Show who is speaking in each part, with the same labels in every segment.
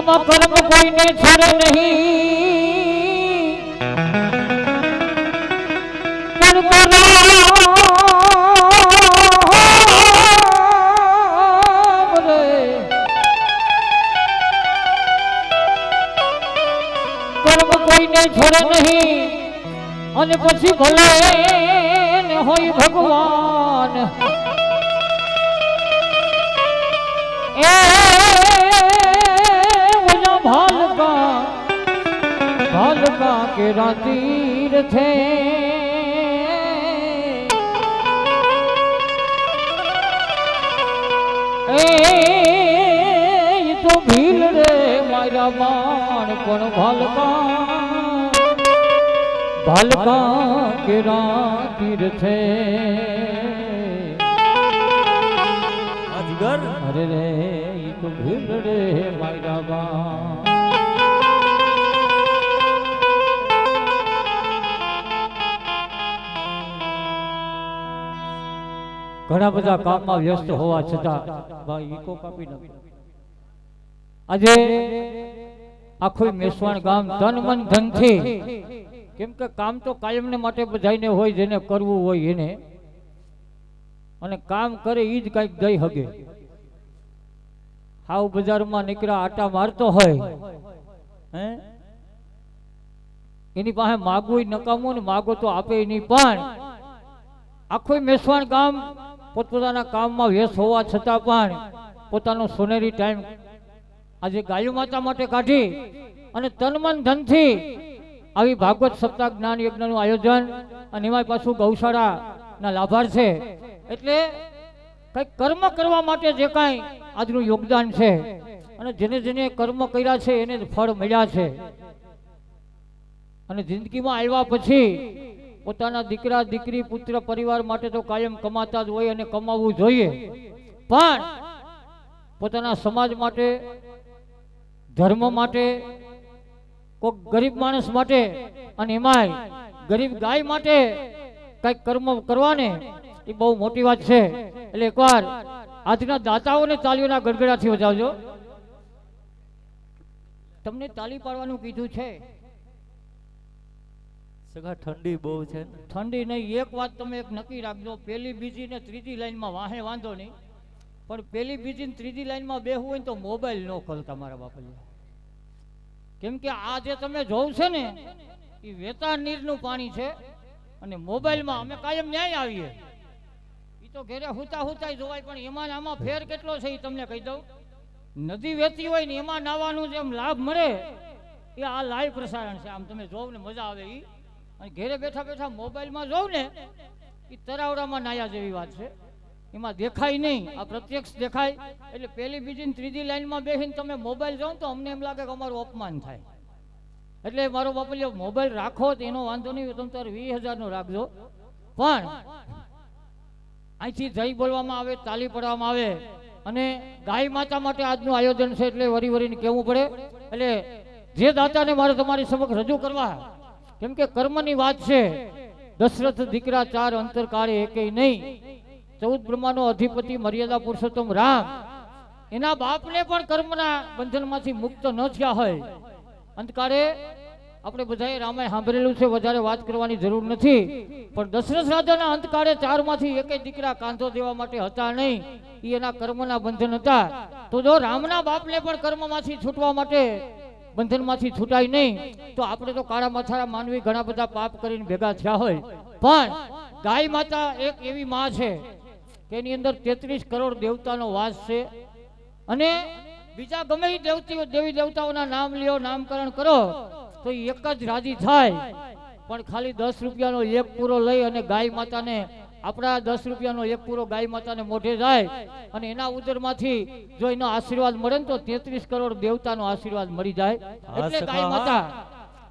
Speaker 1: આમાં કર્મ કોઈને છોડે નહીં કર્મ કોઈને છોડે નહીં અને પછી ભલે ને હોય ભગવાન એ ભાલકા કે રાતીર થે એ તો ભીલ રે મારા બાણ પણ ભાલકા કે રાતીર થે અરે રે તો ભીલ રે મારા બાણ ઘણા બધા કામમાં વ્યસ્ત હોવા છતાં ભાઈ ઈકો કાપી નાખ્યો. આજે આખું મેસવાણ ગામ તન મન ધનથી, કેમ કે કામ તો કાયમને માટે બધાને હોય, જેને કરવું હોય એને, અને કામ કરે ઈ જ કઈક દઈ હગે. હાવ બજારમાં નીકળ્યા આટા મારતો હોય હે, એની પાસે માગવું નકામું ને માગો તો આપે નહીં, પણ આખું મેસવાણ ગામ પોતપોતાના કામમાં વ્યસ્ત હોવા છતાં પણ પોતાનો સોનેરી ટાઈમ આજે ગાયો માતા માટે કાઢી અને તનમન ધનથી આવી ભાગવત સપ્તાહ જ્ઞાન યજ્ઞનું આયોજન, અને એમાં પાછું ગૌશાળાના લાભાર્થે, એટલે કંઈક કર્મ કરવા માટે જે કાંઈ આજનું યોગદાન છે અને જેને જેને કર્મ કર્યા છે એને ફળ મળ્યા છે. અને જિંદગીમાં આવ્યા પછી પોતાના દીકરા દીકરી પુત્ર પરિવાર માટે તો કાયમ કમાતા જ હોય અને કમાવવું જોઈએ, પણ પોતાના સમાજ માટે, ધર્મ માટે, કોઈક ગરીબ માણસ માટે, અને એમાંય ગરીબ ગાય માટે કઈક કર્મ કરવાને એ બહુ મોટી વાત છે. એટલે એકવાર આજના દાતાઓને તાલીઓના ગડગડાથી વજાવજો. તમને તાલી પાડવાનું કીધું છે.
Speaker 2: સગા ઠંડી બહુ છે.
Speaker 1: ઠંડી નહીં, એક વાત તમે એક નક્કી રાખજો, પેલી બીજી ને ત્રીજી લાઈનમાં વાહે વાંધો નહીં, પણ પેલી બીજી ને ત્રીજી લાઈનમાં બેહવું હોય તો મોબાઈલ ન ખોલતા મારા બાપા. કેમ કે આ જે તમે જોવ છે ને એ વેતા નીરનું પાણી છે, અને મોબાઈલમાં અમે કાયમ ન્યાય આવીએ, એ તો ઘેરે હુતા હુતા જોવાય, પણ એમાં આમાં ફેર કેટલો છે એ તમને કહી દઉં. નદી વહેતી હોય ને એમાં નાવાનું જેમ લાભ મળે એ આ લાઈવ પ્રસારણ છે. આમ તમે જોવ ને મજા આવે એ, અને ઘેરે બેઠા બેઠા મોબાઈલમાં જોવ ને એ તરાવડામાં નાયા જેવી વાત છે. એમાં દેખાય નહીં, આ પ્રત્યક્ષ દેખાય. એટલે પેલી બીજી ને ત્રીજી લાઈનમાં બેસીને તમે મોબાઈલ જોવો તો અમને એમ લાગે કે અમારું અપમાન થાય. એટલે મારો બાપલિયો મોબાઈલ રાખો તો એનો વાંધો નહીં, તમે તારે 20,000 નો રાખજો, પણ અહીંથી જઈ બોલવામાં આવે, તાલી પડવામાં આવે. અને ગાય માતા માટે આજનું આયોજન છે એટલે વરી વરીને કહેવું પડે. એટલે જે દાતાને મારે તમારી સમક્ષ રજૂ કરવા, કેમ કે કર્મની વાત છે. દશરથ દીકરા 4 અંતરકાળે એકેય નહીં, 14 બ્રહ્માનો અધિપતિ મર્યાદા પુરુષોત્તમ રામ, એના બાપને પણ કર્મના બંધનમાંથી મુક્ત ન થયા હોય. અંતકાળે આપણે બધાએ રામાયણ સાંભળેલું છે, વધારે વાત કરવાની જરૂર નથી, પણ દશરથ રાજાના અંતકાળે 4 માંથી એકેય દીકરા કાંધો દેવા માટે હતા નહીં, એ એના કર્મના બંધન હતા. તો જો રામના બાપને પણ કર્મમાંથી છૂટવા માટે બંધનમાંથી છૂટાય નહીં, તો આપણે તો કાળા મથારા માનવી ઘણા બધા પાપ કરીને ભેગા થયા હોય. પણ ગાય માતા એક એવી માં છે કે એની અંદર 33 કરોડ દેવતાનો વાસ છે, અને બીજા ગમે એ દેવી દેવતાઓના નામ લ્યો, નામકરણ કરો તો એક જ રાજી થાય. પણ ખાલી 10 રૂપિયાનો એક પૂરો લઈ અને ગાય માતાને, આપણા 10 રૂપિયાનો એક પૂરો ગાય માતાને મોઢે જાય, અને એના ઉદરમાંથી જો એનો આશીર્વાદ મળે ને તો 33 કરોડ દેવતાનો આશીર્વાદ મળી જાય.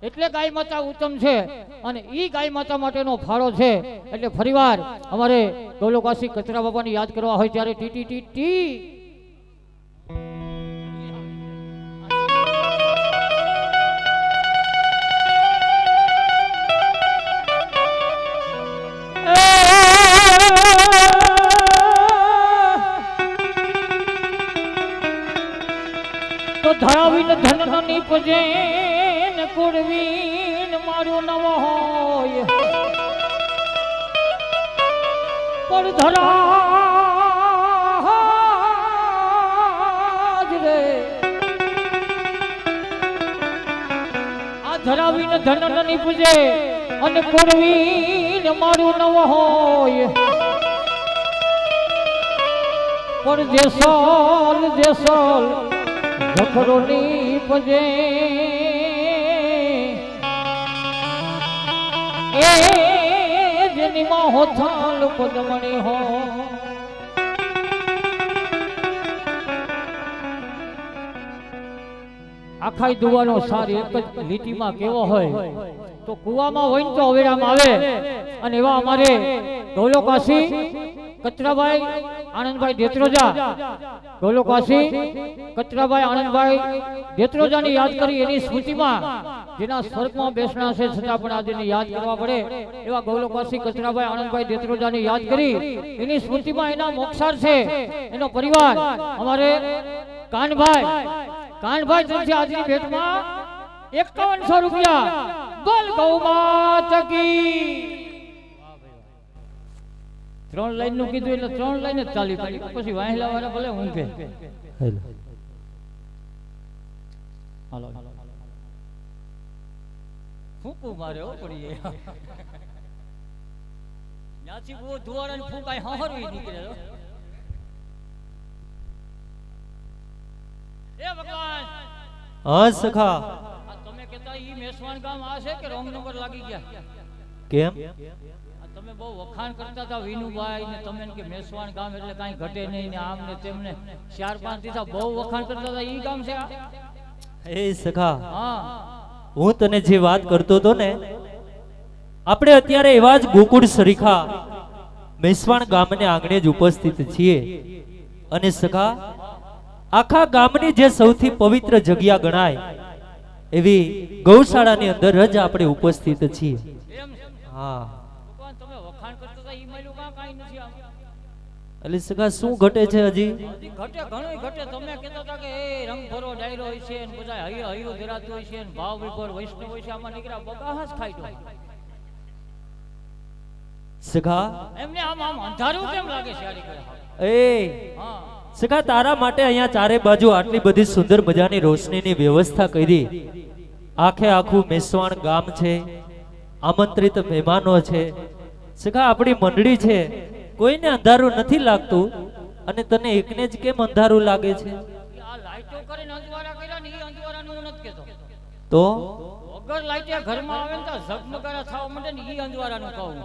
Speaker 1: એટલે ગાય માતા ઉત્તમ છે, અને ઈ ગાય માતા માટેનો ફાળો છે. એટલે ફરીવાર અમારે ગૌલોકવાસી કચરા બાપાને યાદ કરવા હોય ત્યારે ટી ટી ટી તો તો ધરાવીને ધન નીપજે ને કુળવીને મારું નવ હોય પણ ધરાજ રે આ ધરાવીને ધન નીપજે અને કુળવીને મારું નવ હોય પણ દેસલ દેસલ જખરો નીપજે એ જેની માં હોથાલ પદમણી હો આખાઈ દુવાનો સાર એક જ લીટીમાં કેવો હોય તો કુવામાં હોય ને તો અવેરામાં આવે અને એવા અમારે ગૌલોકાશી કચરાભાઈ આનંદભાઈ દેત્રોજા ગૌલોકાશી કચરાભાઈ આનંદભાઈ દેત્રોજાની યાદ કરી એની સ્મૃતિમાં જેના સ્વર્ગમાં બેસણા છે છતાં પણ આજને યાદ કરવા પડે એવા ગૌલોકાશી કચરાભાઈ આનંદભાઈ દેત્રોજાની યાદ કરી એની સ્મૃતિમાં એના મોક્ષાર છે એનો પરિવાર અમારે કાનભાઈ તરફથી આજની ભેટમાં 5100 રૂપિયા બોલ ગૌ માતા કી 3 લાઈન નું કીધું એટલે 3 લાઈન જ ચાલી પડી પછી વાહેલા વાળા ભલે ઊંઘે હાલો ફૂંકું મારે હો પડી ન્યાથી બહુ ધુવાડાની ફૂંકાય હહરવી નીકળે એ ભગવાન
Speaker 2: હા સખા
Speaker 1: તમે કહેતા ઈ મેસવાણ ગામ આ છે કે રોંગ નંબર લાગી ગયા
Speaker 2: કેમ
Speaker 1: તમે બહુ વખાણ કરતા હતા વિનુભાઈ ને તમે કે મેસવાણ ગામ એટલે કાંઈ ઘટે નહીં ને આમ ને તેમને 4-5 દિવસ બહુ વખાણ કરતા હતા ઈ ગામ છે
Speaker 2: એ સખા
Speaker 1: હા
Speaker 2: હું તને જે વાત કરતો હતો ને આપણે અત્યારે એવા જ ગોકુળ સરીખા મેસવાણ ગામને આંગણે જ ઉપસ્થિત છીએ અને સખા આખા ગામની જે સૌથી પવિત્ર જગ્યા ગણાય એવી ગૌશાળાની અંદર જ આપણે ઉપસ્થિત છીએ હા
Speaker 1: તમે વખાણ કરતા હતા ઈ માલ્યું કાંઈ નથી આમ
Speaker 2: એટલે સગા શું ઘટે છે હજી
Speaker 1: ઘટે ઘણું ઘટે તમે કહેતા હતા કે એ રંગભરો ડાયરો હોય છે ને બધા હૈયું ધરાતું હોય છે ને ભાવ વિભોર વૈષ્ણવ હોય છે આમાં નીકળ્યા બગાહસ ખાઈ દો
Speaker 2: સગા
Speaker 1: એમને આમ અંધારું કેમ લાગે છે આરી કરે
Speaker 2: એ
Speaker 1: હા
Speaker 2: સગા તારા માટે અહીંયા ચારે બાજુ આટલી બધી સુંદર મજાની રોશનીની વ્યવસ્થા કરી આખે આખું મેસવાણ ગામ છે આમંત્રિત મહેમાનો છે સગા આપણી મંડળી છે કોઈને અંધારું નથી લાગતું અને તને એકને જ કેમ અંધારું લાગે છે
Speaker 1: આ લાઈટો કરીને અંજવારા કર્યા ને ઈ અંજવારાનું હું નથી કહેતો
Speaker 2: તો
Speaker 1: વગર લાઈટે ઘરમાં આવે ને તો ઝગમગારા થવા માંડે ને ઈ અંજવારાનું કહું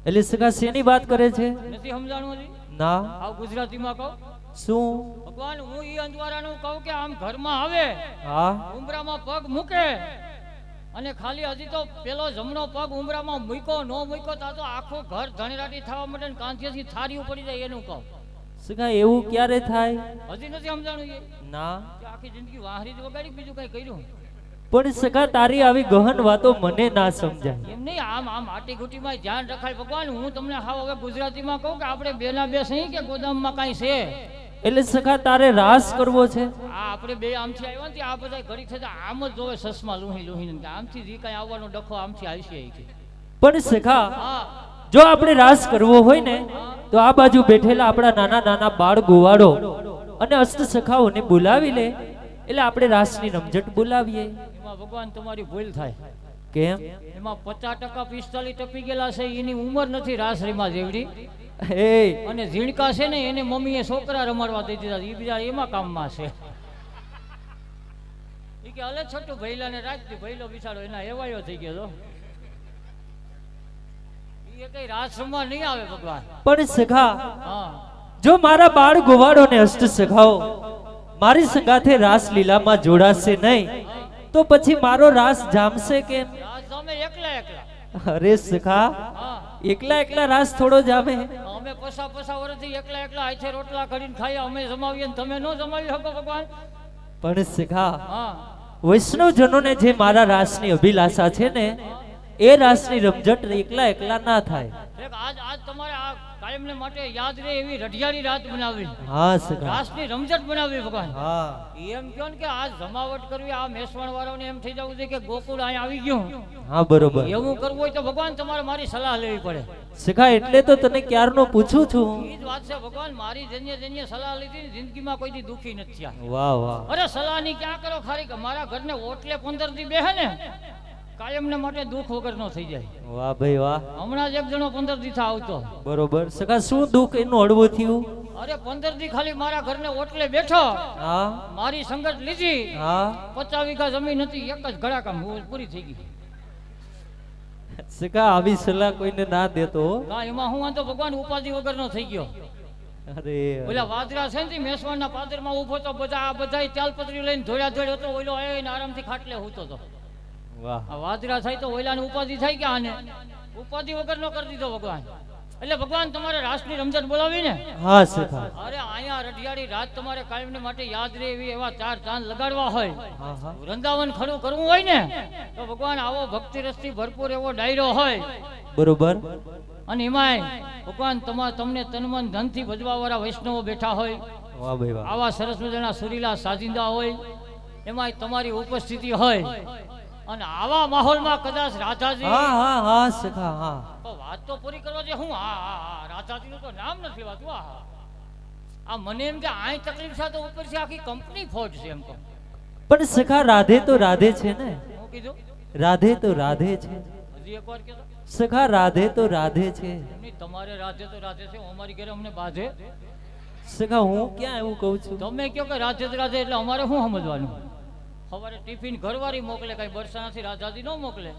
Speaker 2: એટલે સગા શેની વાત કરે છે
Speaker 1: નથી સમજાણું હજી
Speaker 2: ના
Speaker 1: આવ ગુજરાતીમાં કહું
Speaker 2: શું
Speaker 1: ભગવાન હું ઈ અંજવારાનું કહું કે આમ ઘરમાં આવે
Speaker 2: હા
Speaker 1: ઉંબરામાં પગ મૂકે અને ખાલી હજી તો પેલો જમણો પગ ઉંબરામાં મૂક્યો નો મૂક્યો તા તો આખું ઘર ધણરાટી થવા માટે ને કાંતિયાથી થારી પડી જાય એનું કહું
Speaker 2: સગા એવું ક્યારે થાય
Speaker 1: હજી નથી સમજાણું એ
Speaker 2: ના
Speaker 1: આખી જિંદગી વાહરી જ વગાડી બીજું કઈ કર્યું
Speaker 2: પણ સગા તારી આવી ગહન વાતો મને ના સમજાય
Speaker 1: એમ નહીં આમ આટી ઘૂટીમાં ધ્યાન રખાય ભગવાન હું તમને હાવ હવે ગુજરાતીમાં કહું કે આપણે બેના બે સહી કે ગોદામમાં કાંઈ છે
Speaker 2: એટલે સખા તારે રાસ કરવો છે
Speaker 1: આ આપણે બે આમથી આવ્યા ને આ બધા ઘડી થતા આમ જ જોવે સસમાં લોહી કે આમથી જે કાંઈ આવવાનો ડખો આમથી આવશે
Speaker 2: પણ સખા
Speaker 1: હા
Speaker 2: જો આપણે રાસ કરવો હોય ને તો આ બાજુ બેઠેલા આપણા નાના નાના બાળ ગોવાળો અને અષ્ટ સખાઓને બોલાવી લે એટલે આપણે રાસની રમઝટ બોલાવીએ
Speaker 1: એમાં ભગવાન તમારી ભૂલ થાય
Speaker 2: કેમ
Speaker 1: એમાં 50% 45 ટપી ગયેલા છે એની ઉંમર નથી રાસ રમવા જેવડી
Speaker 2: એ
Speaker 1: અને ઝીણકા છે ને એને મમ્મીએ છોકરા રમાડવા દઈ દીધા એ બીજા એમાં કામમાં છે એ કે અલે છોટું ભૈલાને રાખતી ભૈલો બિચારો એના એવાયો થઈ ગયો એ કઈ રાસ રમવા નહીં આવે ભગવાન
Speaker 2: પણ સખા
Speaker 1: હા
Speaker 2: જો મારા બાળ ગોવાળો ને અષ્ટ સખાઓ મારી સંગાથે રાસ લીલામાં જોડાશે નહીં તો પછી મારો રાસ જામશે કેમ
Speaker 1: રાસ તમે એકલા એકલા
Speaker 2: અરે સખા
Speaker 1: હા
Speaker 2: એકલા એકલા રાસ થોડો જામે
Speaker 1: અમે પસા વર્ષથી એકલા એકલા હાથે રોટલા કરીને ખાઈએ અમે જમાવીએ ને તમે ન જમાવી શકો ભગવાન
Speaker 2: પણ સખા
Speaker 1: હા
Speaker 2: વૈષ્ણવજનોને જે મારા રાસની અભિલાષા છે ને એ રાસની રમઝટ એકલા એકલા ના થાય
Speaker 1: આજ તમારે આ કાયમને માટે યાદ રહે એવી રઢિયાળી રાત બનાવી,
Speaker 2: હા સખા,
Speaker 1: રાસની રમઝટ બનાવી ભગવાન.
Speaker 2: હા
Speaker 1: એમ કહો ને કે આ જમાવટ કરવી, આ મેસવાણ વાળાને એમ થઈ જવું છે કે ગોકુળ અહીંયા આવી ગયું.
Speaker 2: હા બરોબર.
Speaker 1: એવું કરવું હોય તો ભગવાન તમારે મારી સલાહ લેવી પડે.
Speaker 2: સખા એટલે તો તને ક્યારનો પૂછું છું.
Speaker 1: ઈ જ વાત છે ભગવાન, મારી જન્ય સલાહ લીધી ને જિંદગીમાં કોઈ દી દુખી નથી થયા.
Speaker 2: વાહ વાહ.
Speaker 1: અરે સલાહ ની ક્યાં કરો ખારી, કે મારા ઘરને ઓટલે 15 દી બેહે ને કાયમને માટે દુઃખ વગર નો થઈ જાય.
Speaker 2: વાહ ભાઈ વાહ.
Speaker 1: હમણાં જ એક જણો 15 દી થા આવતો.
Speaker 2: બરોબર. સખા શું દુઃખ એનું હળવું થયું?
Speaker 1: અરે 15 દી ખાલી મારા ઘરને ઓટલે બેઠો,
Speaker 2: હા
Speaker 1: મારી સંગત લીધી,
Speaker 2: હા
Speaker 1: 50 વીઘા જમીન હતી, એક જ ગળાકામ પૂરી થઈ ગઈ.
Speaker 2: સખા આવી સલાહ કોઈને ના દેતો હો.
Speaker 1: ના એમાં હું વાંધો ભગવાન ઉપાધિ વગર નો થઈ ગયો.
Speaker 2: અરે
Speaker 1: ઓલા વાદરા છે ને મેસવાડના પાદરમાં ઊભો તો બધા આ બધાય તાલપત્રી લઈને ધોળા ધોળ હતો, ઓલો આવીને આરામથી ખાટલે હૂતો તો.
Speaker 2: વાહ.
Speaker 1: આ વાદરા થાય તો ઓલાને ઉપાધિ થાય કે આને ઉપાધિ વગર નો કરી દીધો ભગવાન. એટલે ભગવાન તમારે રાસની રમઝટ બોલાવી ને.
Speaker 2: હા સખા.
Speaker 1: અરે અહીંયા રઢિયાળી રાત તમારે કાયમને માટે યાદ રહે એવી એવા 4 ચાંદ લગાડવા હોય,
Speaker 2: હા હા
Speaker 1: વૃંદાવન ખડું કરવું હોય ને તો ભગવાન આવો ભક્તિ રસથી ભરપૂર એવો ડાયરો હોય.
Speaker 2: બરોબર.
Speaker 1: અને એમાંય ભગવાન તમને તનમન ધનથી ભજવા વાળા વૈષ્ણવો બેઠા હોય,
Speaker 2: વાહ ભાઈ વાહ.
Speaker 1: આવા સરસ મજાના સુરીલા સાજિંદા હોય, એમાંય તમારી ઉપસ્થિતિ હોય, અને આવા માહોલમાં કદાચ રાધાજી.
Speaker 2: હા હા હા સખા હા.
Speaker 1: તો વાત તો પૂરી કરવા જે હું હા હા હા રાધાજીનું તો નામ નથી લેવાતું. હા આ મને એમ કે આય તકલીફ છે તો ઉપરથી આખી કંપની ફોટ છે એમ તો.
Speaker 2: પણ સખા રાધે તો રાધે છે ને.
Speaker 1: હું કીધું
Speaker 2: રાધે તો રાધે છે.
Speaker 1: હજી એકવાર કહેતો.
Speaker 2: સખા રાધે તો રાધે છે.
Speaker 1: એમની તમારે રાધે તો રાધે છે, અમારી ઘરે અમને બાધે.
Speaker 2: સખા હું ક્યાં એવું કહું છું?
Speaker 1: તમે કહો કે રાધે તો રાધે એટલે અમારે શું સમજવાનું? સવારે ટિફિન ઘરવાળી મોકલે, કઈ બરસાનાથી રાધાજી ન મોકલે.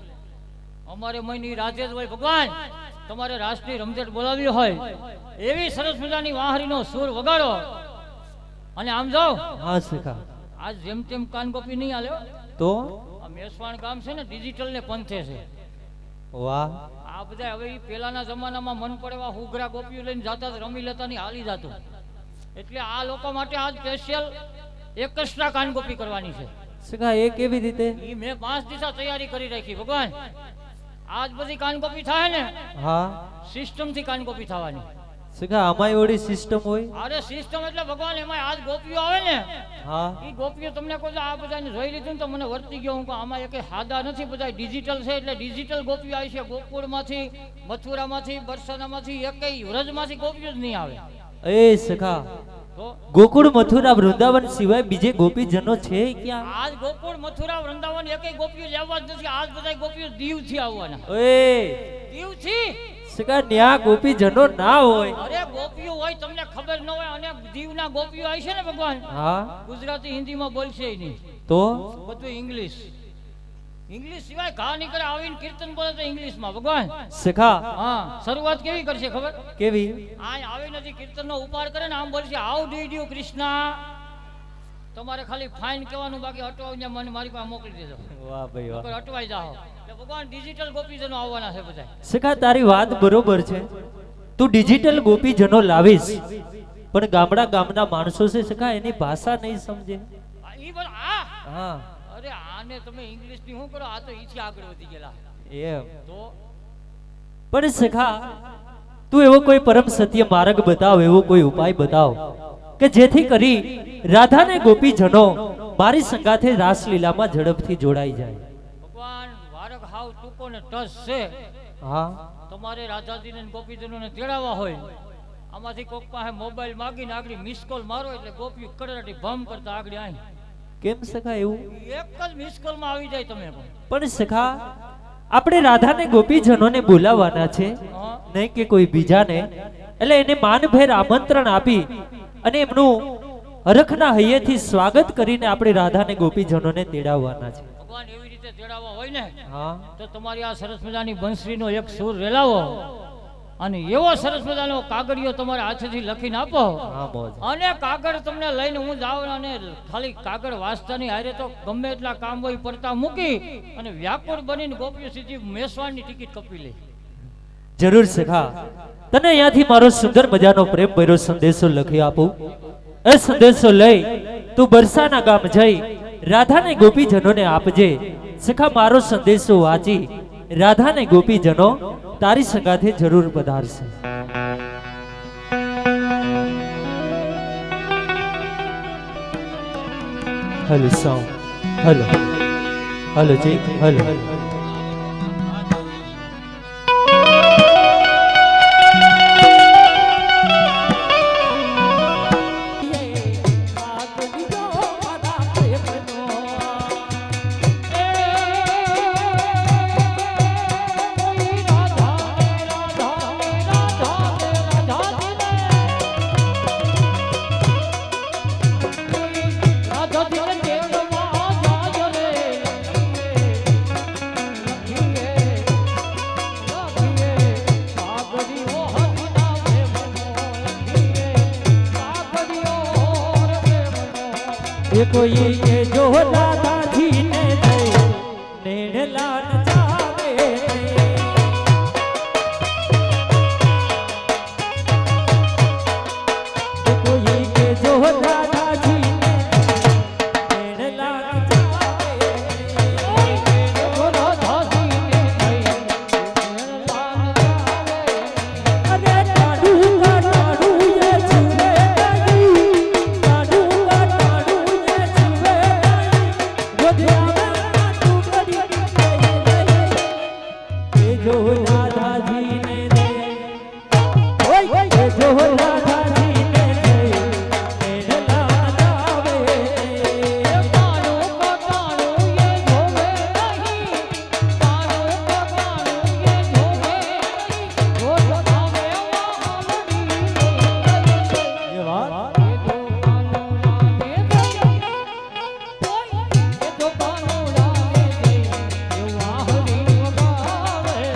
Speaker 1: અમારે મહિની રાધે જ હોય. ભગવાન તમારે રાસની રમઝટ બોલાવી હોય એવી સરસ મજાની વાહરીનો સૂર વગાડો. અને આમ જાઓ.
Speaker 2: હા સખા.
Speaker 1: આજ જેમ તેમ કાન ગોપી નહીં આલે હો.
Speaker 2: તો
Speaker 1: આ મેસવાણ ગામ છે ને ડિજિટલ ને પંથે છે.
Speaker 2: વાહ.
Speaker 1: આ બધા હવે ઈ પેલાના જમાનામાં મન પડવા હુગરા ગોપીઓ લઈને જાતા જ રમી લેતા ની હાલી જાતું. એટલે આ લોકો માટે આજ સ્પેશિયલ એક્સ્ટ્રા કાન ગોપી કરવાની છે.
Speaker 2: સખા એ કેવી રીતે?
Speaker 1: ઈ મેં 5 દિવસ તૈયારી કરી રાખી. ભગવાન આજ બધી કાન ગોપી થાય ને
Speaker 2: હા
Speaker 1: સિસ્ટમ થી કાન ગોપી થવાની.
Speaker 2: સખા આમાંય ઓડી સિસ્ટમ હોય?
Speaker 1: અરે સિસ્ટમ એટલે ભગવાન એમાં આજ ગોપીઓ આવે ને,
Speaker 2: હા
Speaker 1: ઈ ગોપીઓ તમને કોઈ આ બધાને જોઈ લીધું ને તો મને વર્તી ગયો. હું કહું આમાં એકે સાદા નથી, બધા ડિજિટલ છે. એટલે ડિજિટલ ગોપીઓ આવી છે. ગોકુળમાંથી, મથુરામાંથી, બરસાનામાંથી, એકેય વ્રજમાંથી ગોપીઓ જ નહીં આવે.
Speaker 2: એ સખા
Speaker 1: તો
Speaker 2: ગોકુળ મથુરા વૃંદાવન સિવાય બીજે ગોપીજનો છે ક્યાં?
Speaker 1: આજ ગોકુળ મથુરા વૃંદાવન એકેય ગોપીઓ લેવા જ નથી. આજ બધા ગોપીઓ દીવ થી આવવાના.
Speaker 2: ઓય
Speaker 1: દીવ થી
Speaker 2: સખા ન્યા ગોપીજનો ના હોય.
Speaker 1: અરે ગોપીઓ હોય તમને ખબર ન હોય. અને દીવના ગોપીઓ આવી છે ને ભગવાન,
Speaker 2: હા
Speaker 1: ગુજરાતી હિન્દીમાં બોલશે નહીં,
Speaker 2: તો
Speaker 1: બધું ઇંગ્લિશ. ઇંગ્લિશ સિવાય ઘા નીકળે. આવીને કીર્તન બોલે તો ઇંગ્લિશમાં. ભગવાન
Speaker 2: સખા
Speaker 1: હા શરૂઆત કેવી કરશે ખબર?
Speaker 2: કેવી?
Speaker 1: આ આવી નથી કીર્તનનો ઉપાડ કરે ને આમ બોલશે હાઉ ડીડ યુ કૃષ્ણા. તમારે ખાલી ફાઇન કહેવાનું, બાકી અટવાઈને મને મારી પાસે મોકલી દેજો.
Speaker 2: વાહ ભાઈ વાહ.
Speaker 1: નકર અટવાઈ જાઓ. એટલે ભગવાન ડિજિટલ ગોપીજનો આવવાના છે બધા.
Speaker 2: સખા તારી વાત બરોબર છે. તું ડિજિટલ ગોપીજનો લાવીશ, પણ ગામના માણસો છે સખા એની ભાષા નહીં સમજે.
Speaker 1: ઈ બોલ આ
Speaker 2: હા
Speaker 1: અરે આને તમે ઇંગ્લિશ ની શું કરો? આ તો ઈથી આગળ વધી ગયેલા.
Speaker 2: એમ.
Speaker 1: તો
Speaker 2: પણ સખા તું એવો કોઈ પરમ સત્ય માર્ગ બતાવ, એવો કોઈ ઉપાય બતાવ કે જેથી કરી રાધાને ગોપીજનો મારી સંગાથે રાસલીલામાં ઝડપથી જોડાઈ જાય.
Speaker 1: ભગવાન વારક હાવ ટૂંકો ને ટસ છે.
Speaker 2: હા
Speaker 1: તમારે રાધાજીને ને ગોપીજનોને તેડાવવા હોય, આમાંથી કોક પાસે મોબાઈલ માગીને આગળ મિસ કોલ મારો એટલે ગોપીઓ કડરાટી ભમ કરતા આગળ આવી.
Speaker 2: કેમ સખા એવું?
Speaker 1: એક જ મિસ કોલ માં આવી જાય તમે.
Speaker 2: પણ સખા આપણે રાધાને ગોપીજનોને બોલાવવાના છે,
Speaker 1: હા
Speaker 2: નહીં કે કોઈ બીજાને. એટલે એને માનભેર આમંત્રણ આપી અને એમનું હરખના હૈયેથી સ્વાગત કરીને આપણે રાધાને ગોપીજનોને તેડાવવાના છે.
Speaker 1: ભગવાન એવી રીતે તેડાવવા હોય ને
Speaker 2: હા
Speaker 1: તો તમારી આ સરસ મજાની બંસરીનો એક સૂર રેલાવો અને એવો સરસ મજાનો કાગળિયો તમારા હાથેથી લખીને આપો.
Speaker 2: હા મોજ.
Speaker 1: અને કાગળ તમને લઈને હું જાઉં અને ખાલી કાગળ વાંચતાની હારે તો ગમે એટલા કામ હોય પડતા મૂકી અને વ્યાકુળ બનીને ગોપીઓ સીધી મેસવાડની ટિકિટ કપી લે.
Speaker 2: જરૂર સખા, તને અહીંયાથી મારો સુંદર મજાનો પ્રેમ ભર્યો સંદેશો લખી આપું. એ સંદેશો લઈ તું બરસાના ગામ જઈ રાધાને ગોપીજનોને આપજે. સખા મારો સંદેશો વાંચી રાધાને ગોપીજનો તારી સંગાથે જરૂર પધારશે. હલો સાઉન્ડ, હલો હલો જી, હલો કોઈ કે જો દાદાજી ને નેણલા જાવે કોઈ કે જો દાદાજી ને નેણલા જાવે જો દાદાજી ને નેણલા જાવે અરે ટાડુ ટાડુ એ છુવે ટાડુ જો દાદાજી ને દે ઓય જો દાદાજી ને દે નેણલા જાવે કાનો કાનો એ જોવે નહીં કાનો કાનો એ જોવે નહીં જો આવે વાહની એ વાત એ જો કાનો લાગે દે ઓય એ જો કાનો લાગે દે એ વાહની વગાવે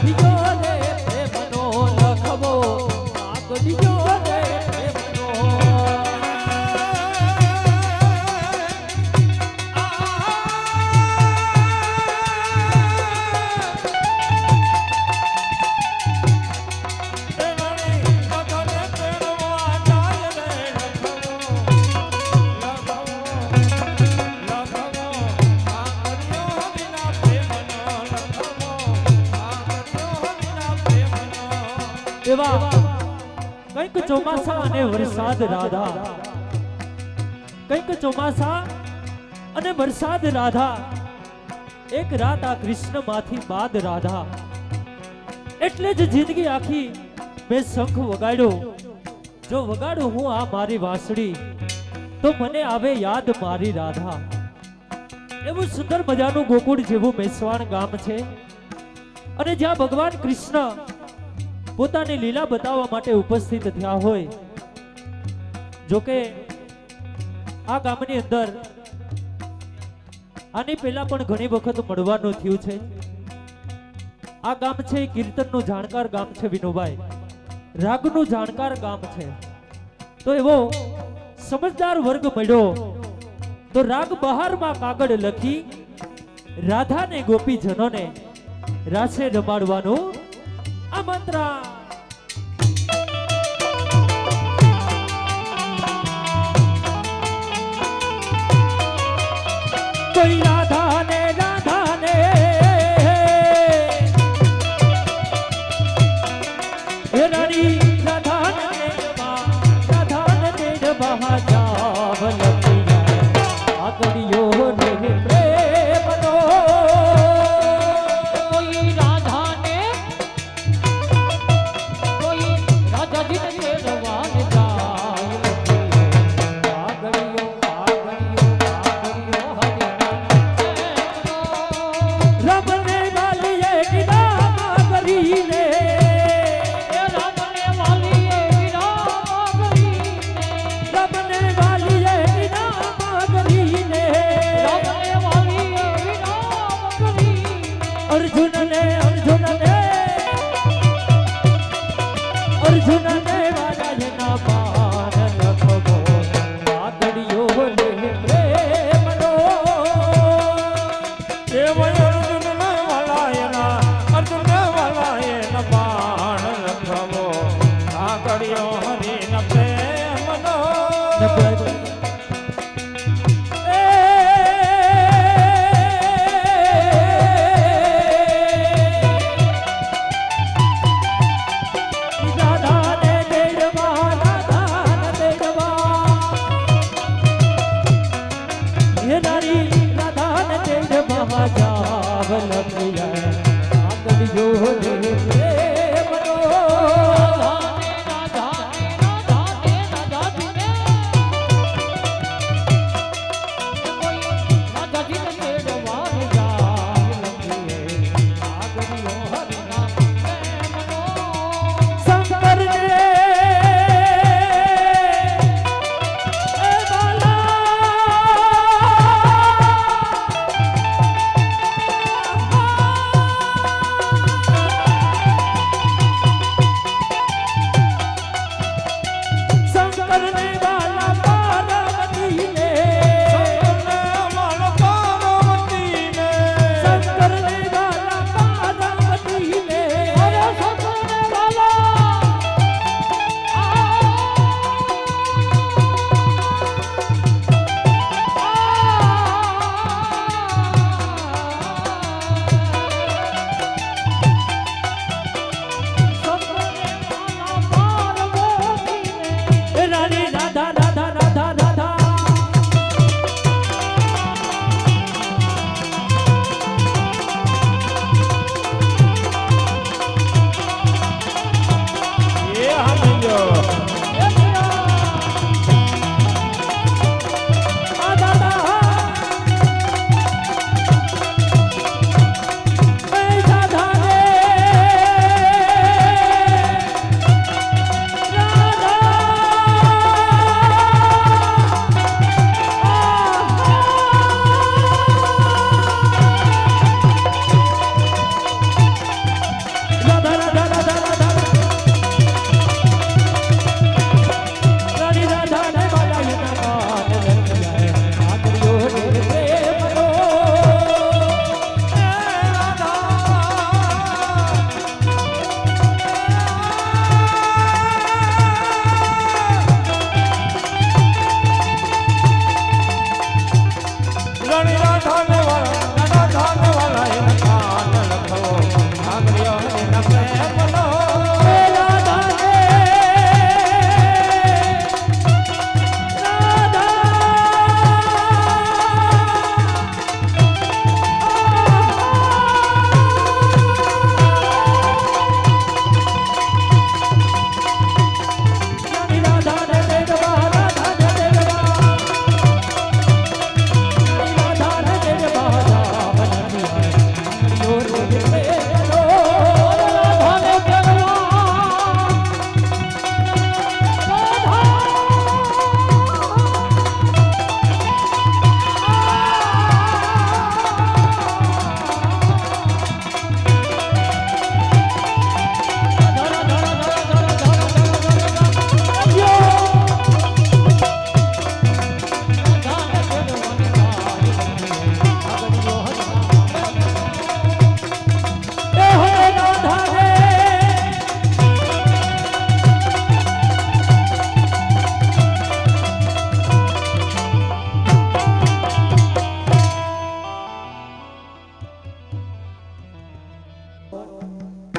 Speaker 2: કાગડિયો રે પ્રેમનો લખવો કાગડિયો રે પ્રેમનો એવા કંઈક ચોમાસા અને વરસાદ રાધા કંઈક ચોમાસા અને વરસાદ રાધા એક રાત આ કૃષ્ણ માંથી બાદ રાધા એટલે જ જિંદગી આખી મેં શંખ વગાડ્યો જો વગાડું હું આ મારી વાંસળી તો મને આવે યાદ મારી રાધા એવું સુંદર મજાનું ગોકુળ જેવું મેસવાણ ગામ છે અને જ્યાં ભગવાન કૃષ્ણ પોતાની લીલા બતાવવા માટે ઉપસ્થિત થયા હોય જોકે આ ગામની અંદર આની પહેલા પણ ઘણી વખત મળવાનું થયું છે આ ગામ છે કીર્તનનું જાણકાર ગામ છે વિનોભાઈ રાગનું જાણકાર ગામ છે તો એવો સમજદાર વર્ગ મળ્યો તો રાગ બહારમાં કાગળ લખી રાધાને ગોપીજનોને રાસે રમાડવાનું આમંત્રણ કોઈ રાધાને રાધાને હે રાણી રાધાને બહા જાવ લખિયા આગળિયો રે પ્રેમનો
Speaker 1: કોઈ રાધાને કોઈ રાધાજીને રવાન જાય આગળિયો આગળિયો આગળિયો
Speaker 2: રમને વાલીએ વિરામ કરીને
Speaker 1: રાધાને વાલીએ વિરામ કરીને
Speaker 2: રમને વાલીએ વિરામ કરીને
Speaker 1: રાધાને વાલીએ વિરામ કરીને
Speaker 2: અર્જુનને અર્જુનને અર્જુનને વાલાજના પાન લખવો આગળિયો રે પ્રેમનો રાધાને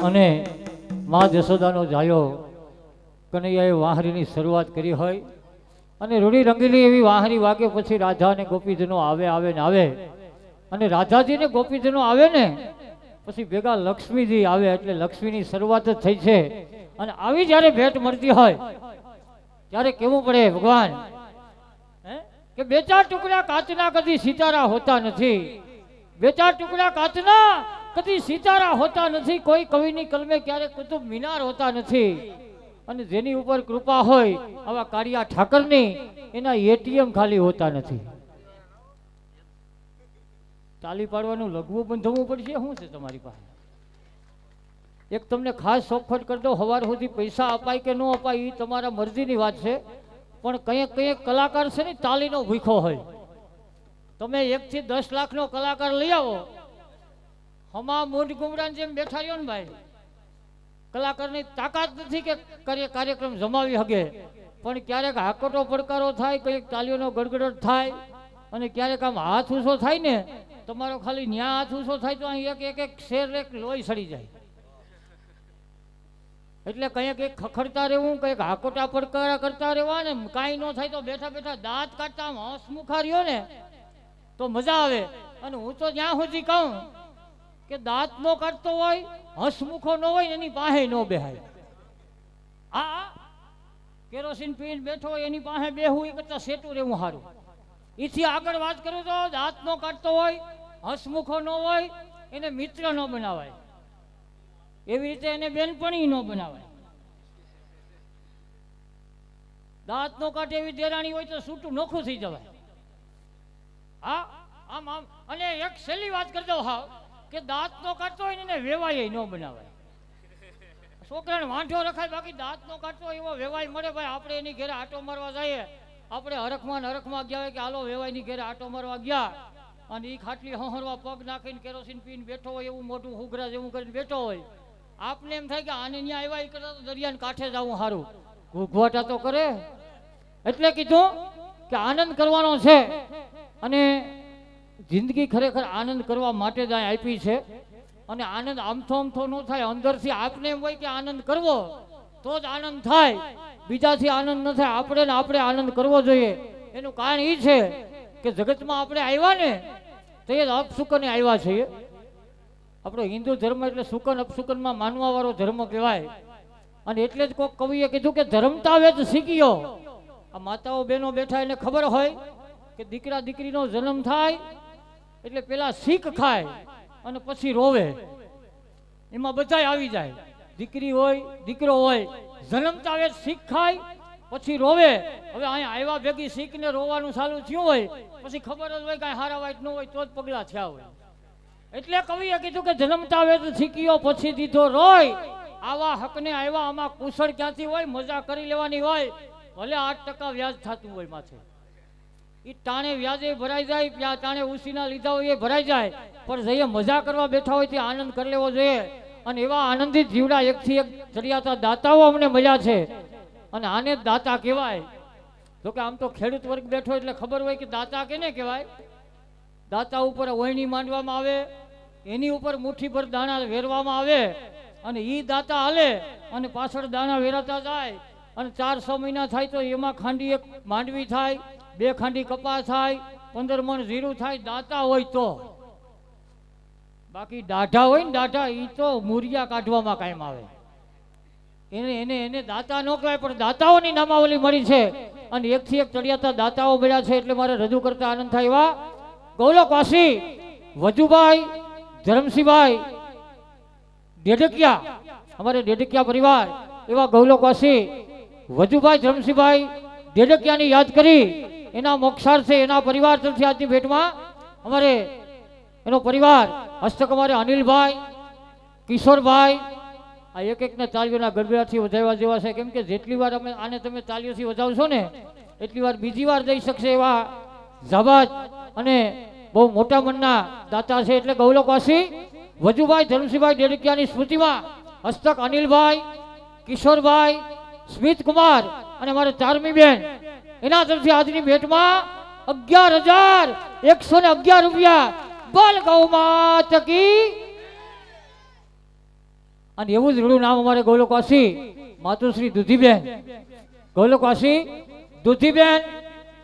Speaker 1: અને મા જશોદાનો જાયો કનૈયાએ વાહરીની શરૂઆત કરી હોય અને રૂડી રંગીલી એવી વાહરી વાગે પછી રાધા અને ગોપીજનો આવે ને આવે અને રાધાજી ને ગોપીજનો આવે ને પછી ભેગા લક્ષ્મીજી આવે એટલે લક્ષ્મીની શરૂઆત જ થઈ છે. અને આવી જ્યારે ભેટ મળતી હોય ત્યારે કેવું પડે ભગવાન કે બે ચાર ટુકડા કાચના કદી સિતારા હોતા નથી, બે ચાર ટુકડા કાચના કદી સિતારા હોતા નથી, કોઈ કવિની કલમે ક્યારેક કુતુબ મિનાર હોતા નથી. અને જેની ઉપર કૃપા હોય આવા કાળિયા ઠાકરની એના એટીએમ ખાલી હોતા નથી. તાલી પાડવાનું લઘવું બંધવું પડશે. શું છે તમારી પાસે? એક તમને ખાસ સોફટ કરી દો, સવાર સુધી પૈસા અપાય કે ન અપાય એ તમારા મરજીની વાત છે, પણ કંઈક કલાકાર છે ને તાલીનો ભૂખો હોય. તમે 1 થી 10 લાખનો કલાકાર લઈ આવો, હમા મૂંઢ ગુમરાન જેમ બેઠા રહ્યો ને ભાઈ, કલાકારની તાકાત નથી કે કાર્યક્રમ જમાવી શકે, પણ ક્યારેક હાકોટો પડકારો થાય, કંઈક તાલીઓનો ગડગડટ થાય અને ક્યારેક આમ હાથ ઊંચો થાય ને તમારો, ખાલી ન્યા હાથ ઊંચો થાય તો અહીં એક શેર એક લોહી સડી જાય. એટલે કંઈક ખખડતા રહેવું, કંઈક હાકોટા પડકારા કરતા રહેવા ને કાંઈ ન થાય તો બેઠા બેઠા દાંત કાઢતા આમ હસમુખા રહ્યો ને તો મજા આવે. અને હું તો જ્યાં સુધી કહું કે દાંત નો કાઢતો હોય, હસમુખો ન હોય એની પાસે ન બેહાય. આ કેરોસીન પીને બેઠો હોય એની પાસે બેહવું એ કરતા સેટું રહેવું સારું. એથી આગળ વાત કરું તો દાંત નો કાઢતો હોય, હસમુખો ન હોય એને મિત્ર ન બનાવાય, એવી રીતે એને બેનપણી ન બનાવાય. દાંત નો કાઢે એવી દેરાણી હોય તો છૂટું નોખું થઈ જવાય. હા આમ આમ. અને એક છેલ્લી વાત કરી દઉં હા, કે દાંત નો કાઢતો હોય ને એને વેવાય ન બનાવાય. છોકરાને વાંઢો રખાય, બાકી દાંત નો કાઢતો એવો વેવાય મળે. ભાઈ આપણે એની ઘરે આટો મારવા જઈએ, આપણે હરખમાં ગયા હોય કે હાલો વેવાયની ઘરે આટો મારવા ગયા અને એ ખાટલી હહરવા પગ નાખીને કેરોસીન પીને બેઠો હોય, એવું મોટું હુગરા જેવું કરીને બેઠો હોય, આપને એમ થાય કે આને ત્યાં આવ્યા એ કરતા તો દરિયાને કાંઠે જવું સારું, ઘૂઘવાટા તો કરે. એટલે કીધું કે આનંદ કરવાનો છે અને જિંદગી ખરેખર આનંદ કરવા માટે જ આપી છે. અને આનંદ આમથો ન થાય, અંદરથી આપને એમ હોય કે આનંદ કરવો તો જ આનંદ થાય, બીજાથી આનંદ ન થાય. આપણે આનંદ કરવો જોઈએ. એનું કારણ એ છે કે જગતમાં આપણે આવ્યા ને તો એ અપશુકને આવ્યા છીએ. આપણો હિન્દુ ધર્મ એટલે શુકન અપશુકનમાં માનવા વાળો ધર્મ કહેવાય. અને એટલે જ કોઈક કવિએ કીધું કે ધર્મતા વેદ શીખ્યો. આ માતાઓ બહેનો બેઠા એને ખબર હોય કે દીકરા દીકરીનો જન્મ થાય એટલે પેલા શીખ ખાય અને પછી રોવે, એમાં બધાય આવી જાય. દીકરી હોય દીકરો હોય, જન્મતા વેદ શીખ ખાય પછી રોવે. હવે અહીંયા આવ્યા ભેગી શીખને રોવાનું ચાલુ થયું હોય પછી ખબર જ હોય કાંઈ હારા વાઈટ ન હોય તો જ પગલા થયા હોય. એટલે કવિએ કીધું કે જન્મતા વેદ શીખ્યો પછી દીધો રોય. આવા હકને આવ્યા આમાં કુશળ ક્યાંથી હોય, મજા કરી લેવાની હોય. ભલે 8% વ્યાજ થતું હોય માથે, એ ટાણે વ્યાજે ભરાઈ જાય, ટાણે ઉસીના લીધા હોય એ ભરાઈ જાય, પણ જઈએ મજા કરવા બેઠા હોય તે આનંદ કરી લેવો જોઈએ. અને એવા આનંદિત જીવડા એકથી એક ચડિયાતા દાતાઓ અમને મળ્યા છે અને આને જ દાતા કહેવાય. જો કે આમ તો ખેડૂત વર્ગ બેઠો એટલે ખબર હોય કે દાતા કેને કહેવાય. દાતા ઉપર ઓયણી માંડવામાં આવે એની ઉપર મુઠ્ઠીભર દાણા વેરવામાં આવે અને ઈ દાતા હાલે અને પાછળ દાણા વેરાતા જાય અને 4-6 મહિના થાય તો એમાં ખાંડી એક માંડવી થાય, 2 ખાંડી કપાસ થાય, 15 મણ જીરું થાય, દાતા હોય તો. બાકી દાઢા હોય ને દાઢા, ઈ તો મૂરિયા કાઢવામાં કાયમ આવે. એને દાતા ન કહેવાય, પણ દાતાઓની નામાવલી મળી છે અને એકથી એક ચડિયાતા દાતાઓ મળ્યા છે એટલે મારે રજૂ કરતા આનંદ થાય એવા ગૌલકવાસી વજુભાઈ ધરમસિંહભાઈ ડેઢકિયા, અમારે ડેઢકિયા પરિવાર એવા ગૌલકવાસી વજુભાઈ ધરમસિંહભાઈ ડેઢકિયાની યાદ કરી એના મોક્ષાર્થે એના પરિવાર તરફથી આજની ભેટમાં અમારે એનો પરિવાર હસ્તક અમારે અનિલભાઈ, કિશોરભાઈ, આ એક તાળીઓના ગરબડાથી વધારવા જેવા છે. કેમ કે જેટલી વાર અમે આને તમે તાળીઓથી વધાવશો ને એટલી વાર બીજી વાર દઈ શકશે એવા જાબાજ અને બહુ મોટા મનના દાતા છે. એટલે ગૌલકવાસી વજુભાઈ ધરમસિંહભાઈ ડેડિકિયાની સ્મૃતિમાં હસ્તક અનિલભાઈ, કિશોરભાઈ, સ્મિતકુમાર અને અમારે ચારમી બેન એના તરફથી આજની ભેટમાં 11,111 રૂપિયા. બોલ ગૌ માત કી. અને એવું જ રૂડું નામ અમારે ગૌલકવાસી માતુશ્રી દુધીબેન, ગૌલકવાસી દુધીબેન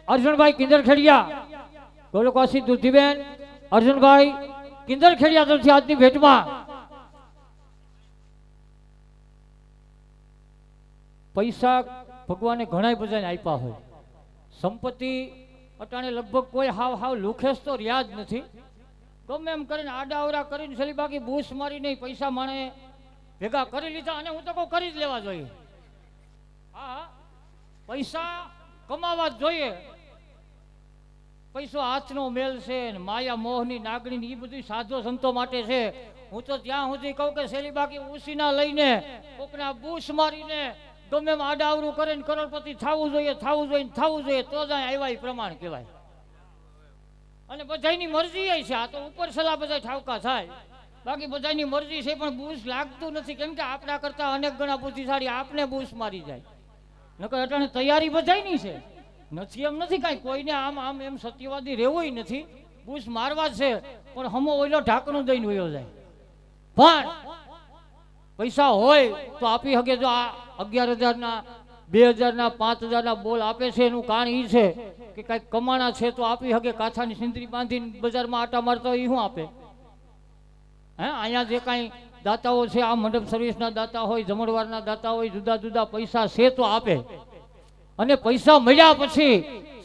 Speaker 1: અર્જુનભાઈ કિંદરખેડિયા, ગૌલકવાસી દુધીબેન અર્જુનભાઈ કિંદરખેડિયા તરફથી આજની ભેટમાં પૈસા ભગવાને ઘણા બધાને આપ્યા હોય. સંપત્તિ અટાણે લગભગ કોઈ હાવ લુખેસ તો રહ્યા જ નથી. ગમે એમ કરીને આડાવડા કરીને છેલ્લી બાકી બૂસ મારી નહીં પૈસા માણે ભેગા કરી લીધા અને હું તો કહું કરી જ લેવા જોઈએ. હા, પૈસા કમાવા જ જોઈએ. પૈસો હાથનો મેલ છે ને માયા મોહની નાગણી એ બધું સાધો સંતો માટે છે. હું તો ત્યાં સુધી કહું કે છેલ્લી બાકી ઉસીના લઈને કોકના બૂસ મારીને ગમે એમ આડાવડું કરીને કરોડપતિ થવું જોઈએ તો જ આવ્યા પ્રમાણ કહેવાય. અને બધાની મરજી છે. આ તો ઉપર સલાહ બધા ઠાવકા થાય, બાકી બધાની મરજી છે પણ બૂસ લાગતું નથી. કેમ કે આપણા કરતા અનેક ગણા બુદ્ધિશાળી આપને બૂસ મારી જાય. નકર અટાણે તૈયારી બધાની છે નથી એમ નથી કાંઈ કોઈને આમ એમ સત્યવાદી રહેવું નથી. બૂસ મારવા જ છે પણ હમો ઓઈલો ઢાંકણું દઈને વયો જાય. પણ પૈસા હોય તો આપી શકે. જો આ 11,000ના 2,000ના 5,000ના બોલ આપે છે એનું કારણ એ છે કે કાંઈક કમાણા છે તો આપી શકે. કાછાની સિંદરી બાંધીને બજારમાં આટા મારતા હોય એ શું આપે? હે, અહીંયા જે કાંઈ દાતાઓ છે આ મંડપ સર્વિસના દાતા હોય, જમણવારના દાતા હોય, જુદા જુદા પૈસા છે તો આપે. અને પૈસા મળ્યા પછી,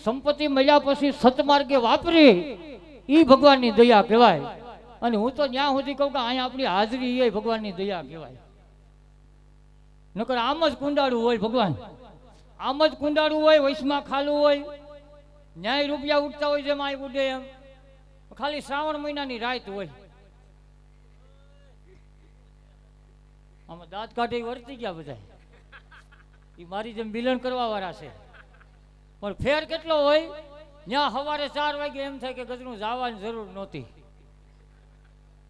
Speaker 1: સંપત્તિ મળ્યા પછી સતમાર્ગે વાપરી એ ભગવાનની દયા કહેવાય. અને હું તો ત્યાં સુધી કહું કે અહીંયા આપણી હાજરી એ ભગવાનની દયા કહેવાય. નકર આમ જ કુંડાળું હોય ભગવાન, આમ જ કુંડાળું હોય, વૈશમાં ખાલું હોય, ન્યાય રૂપિયા ઉઠતા હોય જેમ આ ઉડે એમ. ખાલી શ્રાવણ મહિનાની રાત હોય. આમાં દાંત કાઢે વર્તી ગયા બધા. એ મારી જેમ બિલન કરવા વાળા છે. પણ ફેર કેટલો હોય, ત્યાં સવારે 4 વાગે એમ થાય કે ગજરું જવાની જરૂર નહોતી.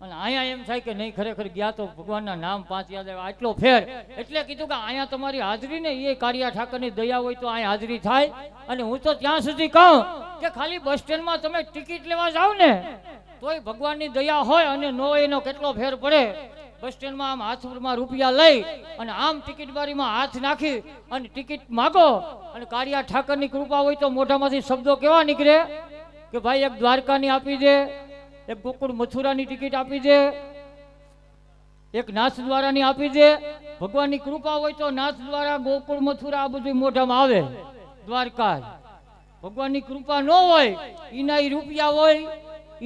Speaker 1: અને અહીંયા એમ થાય કે નહીં ખરેખર ગયા તો ભગવાનના નામ 5 યાદ આવ્યા. આટલો ફેર. એટલે કીધું કે અહીંયા તમારી હાજરી ને એ કાળિયા ઠાકરની દયા હોય તો અહીંયા હાજરી થાય. અને હું તો ત્યાં સુધી કહું કે ખાલી બસ સ્ટેન્ડમાં તમે ટિકિટ લેવા જાઓ ને તોય ભગવાનની દયા હોય અને નો એનો કેટલો ફેર પડે. બસ સ્ટેન્ડમાં આમ હાથમાં રૂપિયા લઈ અને આમ ટિકિટ બારીમાં હાથ નાખી અને ટિકિટ માગો અને કાળિયા ઠાકરની કૃપા હોય તો મોઢામાંથી શબ્દો કેવા નીકળે કે ભાઈ એક દ્વારકાની આપી દે, એક ગોકુળ મથુરાની ટિકિટ આપી દે, એક નાથ દ્વારાની આપી દે. ભગવાનની કૃપા હોય તો નાથ દ્વારા, ગોકુળ, મથુરા આ બધું મોઢામાં આવે. દ્વારકા ભગવાનની કૃપા ન હોય, એના રૂપિયા હોય,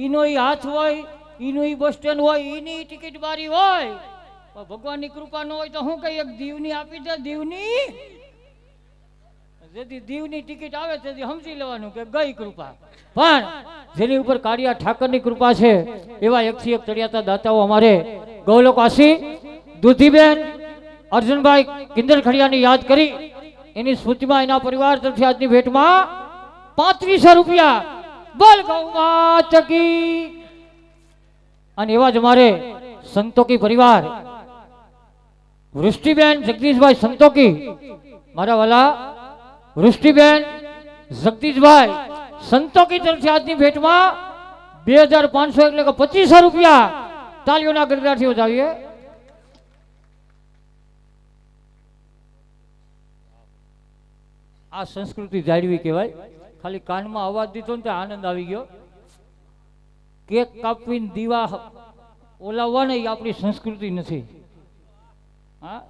Speaker 1: એનો હાથ હોય, એનું બસ સ્ટેન્ડ હોય, એની ટિકિટ બારી હોય. ભગવાનની કૃપા ન હોય તો હું કઈ એક દીવની આપી દે. દીવની જેથી દીવની ટિકિટ આવે તેથી સમજી લેવાનું કે ગઈ કૃપા. પણ જેની ઉપર કાળિયા ઠાકરની કૃપા છે એવા એકથી એક ચડિયાતા દાતાઓ અમારે ગૌલકવાસી દુધીબેન અર્જુનભાઈ કિંદરખેડિયાની યાદ કરી એની સ્મૃતિમાં એના પરિવાર તરફથી આજની ભેટમાં 3500 રૂપિયા. બોલ ગૌ માત કી. અને એવા જ અમારે સંતોકી પરિવાર વૃષ્ટિબેન જગદીશભાઈ સંતોકી, મારા વાલા વૃષ્ટિબેન જગદીશભાઈ સંતોકી તરફથી આજની ભેટમાં 2,500 એટલે કે 2500 રૂપિયા. તાલીઓના ગડગડાટથી વધાવીએ. આ સંસ્કૃતિ જાળવી કહેવાય. ખાલી કાનમાં અવાજ દીધો ને ત્યાં આનંદ આવી ગયો. કેક કાપવીને દીવા ઓલાવવા ને એ આપણી સંસ્કૃતિ નથી. હા,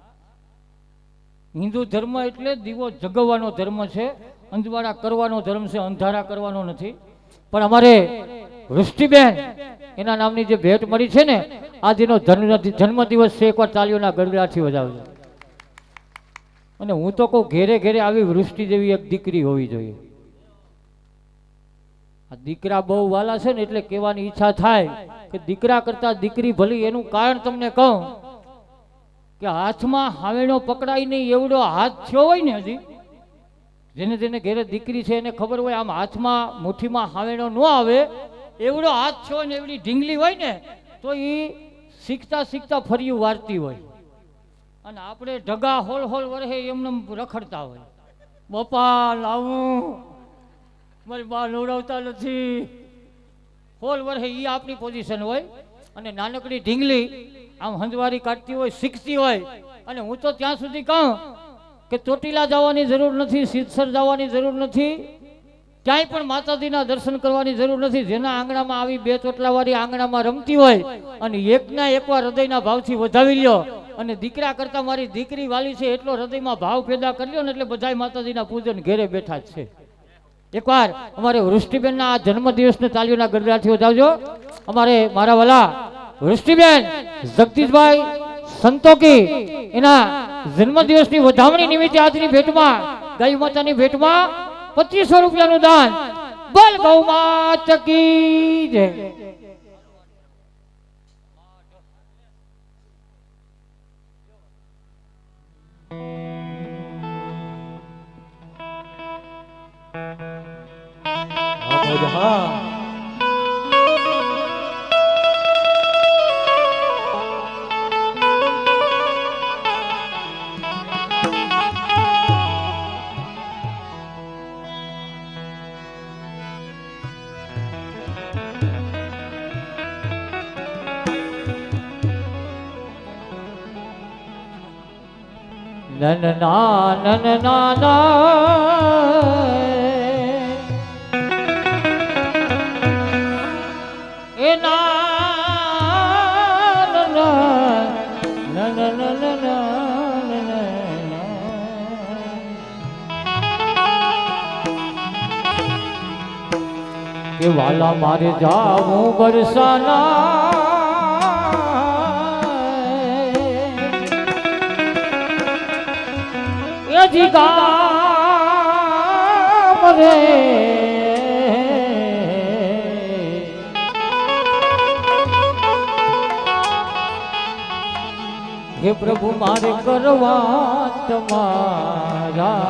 Speaker 1: હિન્દુ ધર્મ એટલે દીવો જગવવાનો ધર્મ છે, અંજવાળા કરવાનો ધર્મ છે, અંધારા કરવાનો નથી. પણ અમારે વૃષ્ટિબેન એના નામની જે ભેટ મળી છે ને, આજનો જન્મદિવસ છે, એકવાર તાલીઓના ગડગડાટથી વધાવજો. અને હું તો કહું ઘેરે ઘેરે આવી વૃષ્ટિ જેવી એક દીકરી હોવી જોઈએ. આ દીકરા બહુ વાલા છે ને એટલે કહેવાની ઈચ્છા થાય કે દીકરા કરતા દીકરી ભલી. એનું કારણ તમને કહું કે હાથમાં હાવેણો પકડાય નહીં એવડો હાથ થયો હોય ને, હજી જેને જેને ઘેરે દીકરી છે એને ખબર હોય, આમ હાથમાં મુઠ્ઠીમાં હાવેણો ન આવે એવડો હાથ થયો ને એવડી ઢીંગલી હોય ને તો એ શીખતા શીખતા ફર્યું વારતી હોય. અને આપણે ઢગા હોલ હોલ વરહે એમને રખડતા હોય. બપા લાવું, મારી બા નવડાવતા નથી, હોલ વરહે એ આપણી પોઝિશન હોય. અને નાનકડી ઢીંગલી આમ હંજવારી કાઢતી હોય, શીખતી હોય. અને હું તો ત્યાં સુધી કહું કે ચોટીલા જવાની જરૂર નથી, સિદ્ધસર જવાની જરૂર નથી, ક્યાંય પણ માતાજીના દર્શન કરવાની જરૂર નથી. જેના આંગણામાં આવી બે ચોટલાવાળી આંગણામાં રમતી હોય અને એકના એકવાર હૃદયના ભાવથી વધાવી લ્યો. અને દીકરા કરતા મારી દીકરી વાલી છે એટલો હૃદયમાં ભાવ પેદા કરી લ્યો ને એટલે બધાય માતાજીના પૂજન ઘેરે બેઠા જ છે. એકવાર અમારે વૃષ્ટિબેનના આ જન્મદિવસને તાલીઓના ગડગડાટથી વધાવજો. અમારે મારા વાલા વૃષ્ટિબેન જગદીશભાઈ સંતોકી એના જન્મદિવસની વધામણી નિમિત્તે આજની ભેટમાં ગાય માતાની ભેટમાં 2500 રૂપિયાનું દાન. બોલ ગૌ માતા કી જય. નન ના નન ના ના એ ના નન નન નન કે વાલા મારે જાવું બરસાના ગામ રે હે પ્રભુ મારે કરવા તમારા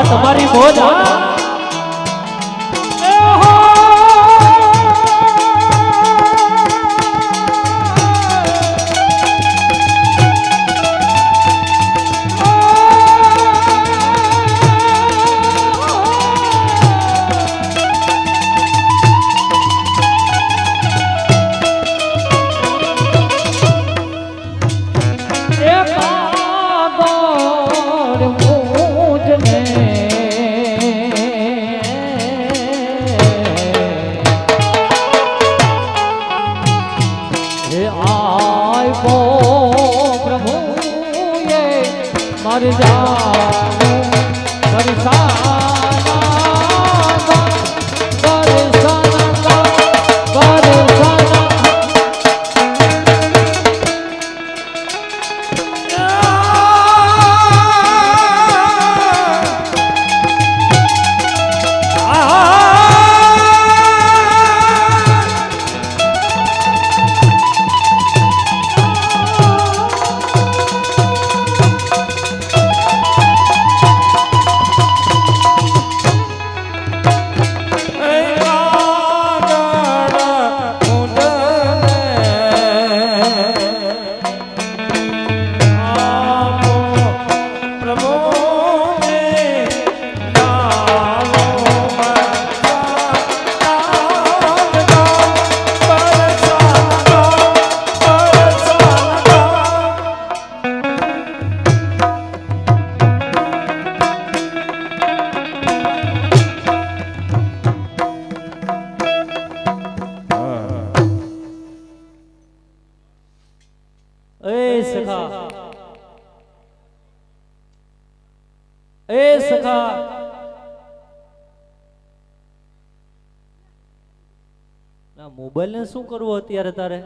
Speaker 1: તમારી મોજ.
Speaker 2: એ સખા એ સખા ના મોબાઈલ ને શું કરવું અત્યારે તારે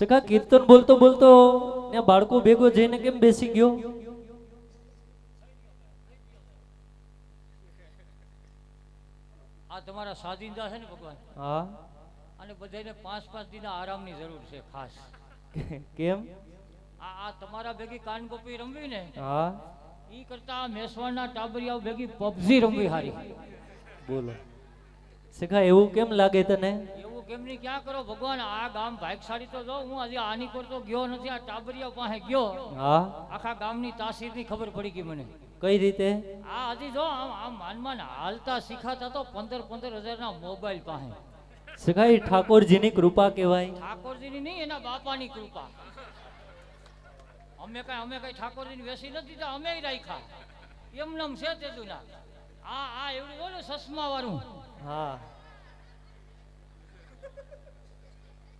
Speaker 2: સખા કીર્તન બોલતો બોલતો ત્યાં બાળકો ભેગો જઈને કેમ બેસી ગયો
Speaker 1: આ તમારા સાજિંદા છે ને ભગવાન
Speaker 2: હા
Speaker 1: અને બધાને 5-5 દિના આરામની જરૂર છે ખાસ
Speaker 2: કેમ
Speaker 1: આ તમારા ભેગી કાનગોપી રમવી ને
Speaker 2: હા
Speaker 1: ઈ કરતા આ મેસવાડના ટાબરિયાઓ ભેગી પબજી રમવી હારી
Speaker 2: બોલો સખા એવું કેમ લાગે તને
Speaker 1: એવું કેમ નહીં ક્યાં કરો ભગવાન આ ગામ ભાગશાળી તો જો હું હજી આની પર તો ગયો નથી આ ટાબરિયા પાસે ગયો
Speaker 2: હા
Speaker 1: આખા ગામની તાસીરની ખબર પડી ગઈ મને
Speaker 2: કઈ રીતે
Speaker 1: આ હજી જો આમ માનમાં હાલતા શીખાતા તો 15-15 હજારના મોબાઈલ પાસે
Speaker 2: સખા એ ઠાકોરજીની કૃપા કહેવાય
Speaker 1: ઠાકોરજીની નહીં એના બાપાની કૃપા અમે કઈ ઠાકોરજીની વેસી નથી તો અમે રાખ્યા એમનેમ છે તે દુના આ એવડું બોલો સસમા વાળું
Speaker 2: હા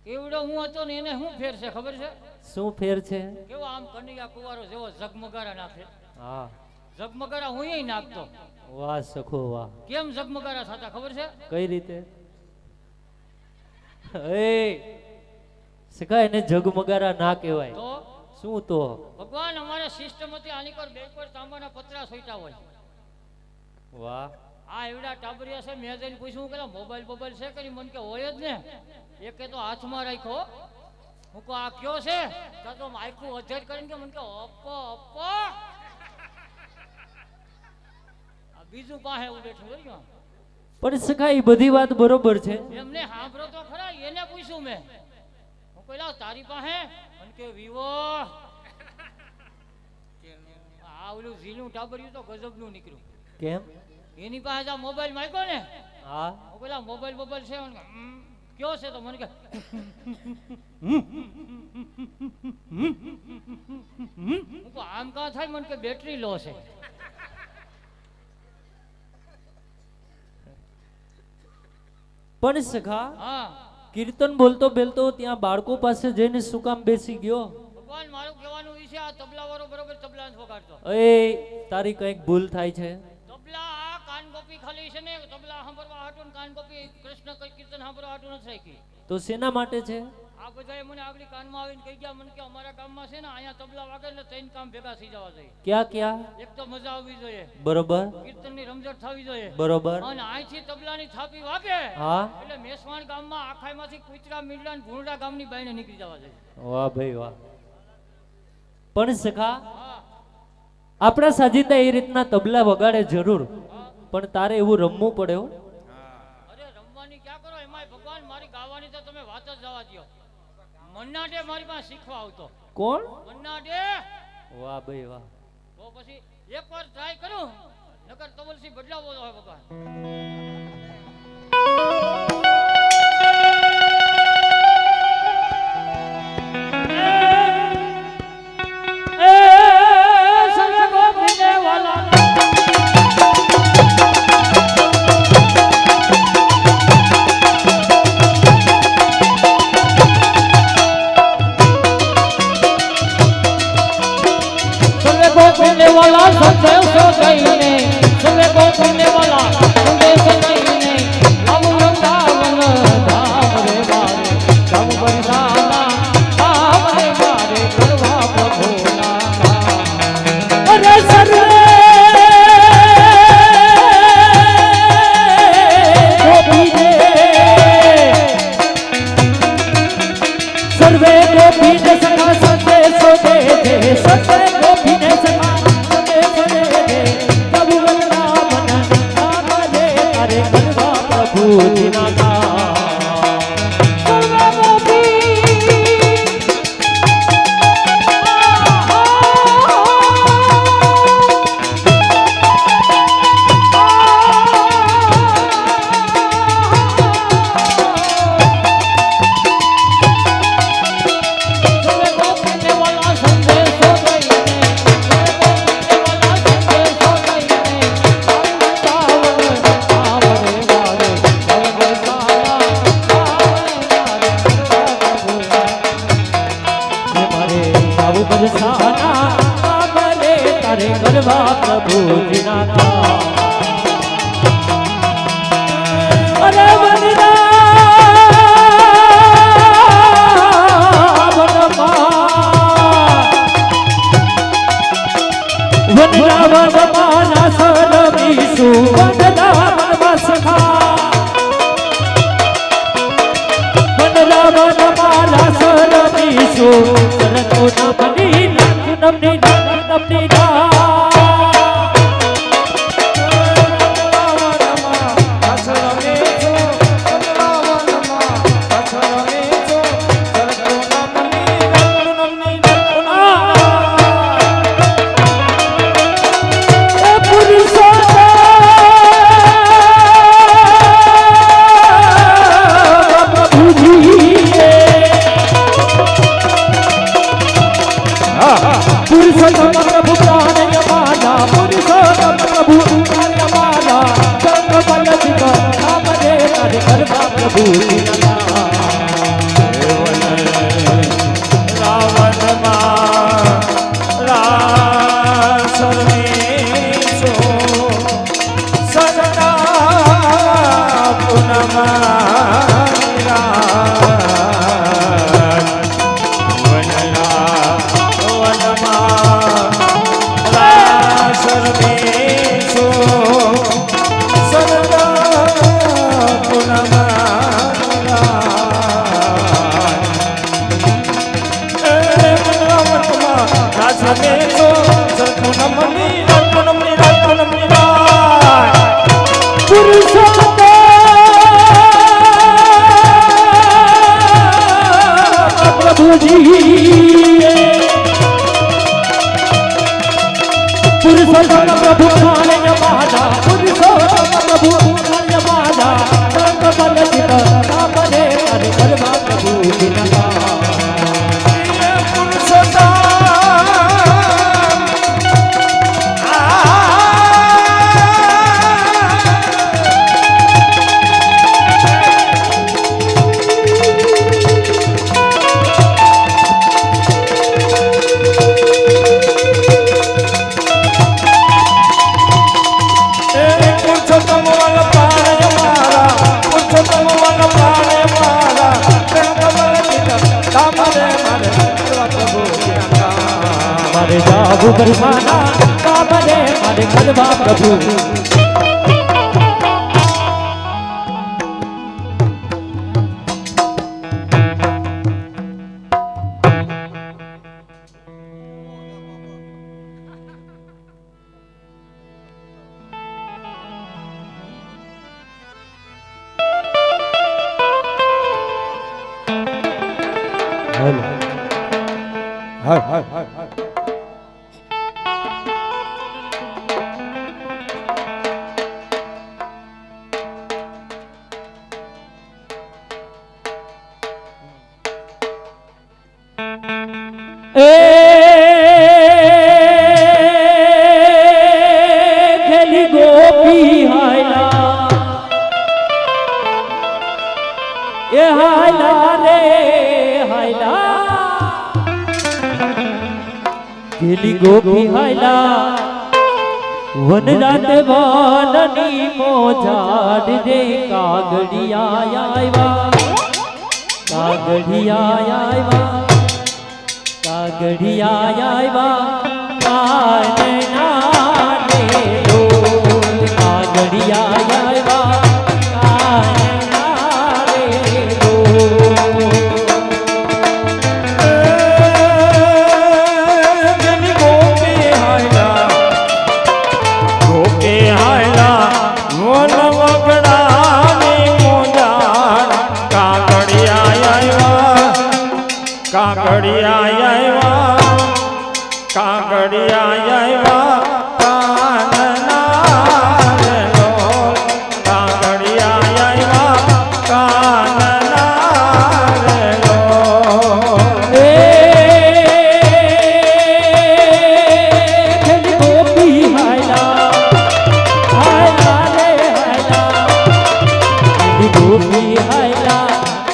Speaker 1: એવડો હું હતો ને એને શું ફેર છે ખબર છે
Speaker 2: શું ફેર છે
Speaker 1: કેવો આમ કનૈયા કુવારો જેવો ઝગમગારા નાખે
Speaker 2: હા
Speaker 1: ઝગમગારા હું નાખતો
Speaker 2: વાહ સખો વાહ
Speaker 1: કેમ ઝગમગારા થતા ખબર છે
Speaker 2: કઈ રીતે એ સખા એને જગમગારા ના કહેવાય
Speaker 1: તો
Speaker 2: શું તો
Speaker 1: ભગવાન અમારે સિસ્ટમ હતી આની પર બે પર તાંબાના પતરા સોઈટા હોય
Speaker 2: વાહ
Speaker 1: આ એવડા ટાબરિયા છે મેં જઈને પૂછ્યું કે મોબાઈલ છે કે મન કે હોય જ ને એકે તો હાથમાં રાખ્યો હું કહું આ કયો છે તો માઇકું અધેર કરીને કે મને કે અપ્પો આ બીજું પાસે હું બેઠું જોયું
Speaker 2: પણ સખા એ બધી વાત બરોબર છે
Speaker 1: એમને સાંભળો તો ખરા એને પૂછ્યું મેં હું કહી લાવ તારી પાસે મને કે વિવો આ ઓલું ઝીલું ટાબર્યું તો ગજબનું નીકળ્યું
Speaker 2: કેમ
Speaker 1: એની પાસે આ મોબાઈલ માંગ્યો ને
Speaker 2: હા
Speaker 1: હું પેલા મોબાઈલ છે કયો છે તો મને કે આમ કાં થાય મને કે બેટરી લો છે
Speaker 2: પણ સખા
Speaker 1: હા
Speaker 2: કીર્તન બોલતો બોલતો ત્યાં બાળકો પાસે જઈને શું કામ બેસી ગયો
Speaker 1: ભગવાન મારું કહેવાનું ઈ છે આ તબલા વાળો બરોબર તબલા જ વગાડતો
Speaker 2: એ તારી કઈક ભૂલ થાય છે
Speaker 1: તબલા આ કાનગોપી ખાલી છે ને તબલા સાંભળવા હાટું કાનગોપી કૃષ્ણ કઈ કીર્તન સાંભળવા હાટું નથી રાખી
Speaker 2: તો શેના માટે છે
Speaker 1: આ બધાએ મને આગળ કાનમાં આવીને કહી ગયા મને કે અમારા ગામમાં છે ને અહીંયા તબલા વાગે એટલે ત્રણ કામ ભેગા થઈ જવા જોઈએ
Speaker 2: ક્યાં ક્યાં
Speaker 1: એક તો મજા આવવી જોઈએ
Speaker 2: બરોબર
Speaker 1: કીર્તનની રમઝટ થવી જોઈએ
Speaker 2: બરોબર
Speaker 1: અને અહીંથી તબલાની થાપી વાગે
Speaker 2: હા
Speaker 1: એટલે મેસવાણ ગામમાં આખાઈમાંથી કુતરા મીંડલા ભૂંડા ગામની બાઈને નીકળી જવા જોઈએ
Speaker 2: વાહ ભાઈ વાહ પણ સખા
Speaker 1: હા
Speaker 2: આપણા સાજીદા એ રીતના તબલા વગાડે જરૂર પણ તારે એવું રમવું પડે હો
Speaker 1: અરે રમવાની ક્યાં કરો એમાંય ભગવાન મારી ગાવાની તો તમે વાત જ જવા દ્યો મન્નાડે મારી પાસે શીખવા આવતો
Speaker 2: કોણ
Speaker 1: મન્નાડે
Speaker 2: વાહ ભાઈ વાહ
Speaker 1: તો પછી એકવાર ટ્રાય કરું નકર તબલસી બદલાવો હોય ભગવાન वाला संदेश गईने सुबह को सुनने वाला संदेश गईने अब वृंदावन धाम रे मारे सब बरसाना धाम रे मारे करवा प्रभुना अरे सर्वे गोपी ने सर्वे गोपी ने सखा संदेश दे दे सर्वे गोपी ने सखा
Speaker 2: જાઉં બરસાના કાબરે તારે ગરબા પ્રભુજીના અરે વનરાવનમાં સરમીશું વનરાવનમાં સખા વનરાવનમાં સરમીશું સરતો નમની નમની નમની બરસાના કાબરે મારે ગરબા પ્રભુ ગોપી હાયલા વન રાત વાનની મોજાડ રે કાગડિયા આવ્યા કાગડિયા આવ્યા કાગડિયા આવ્યા કાનના રે ડોલ કાગડિયા આવ્યા કાનના રે ડોલ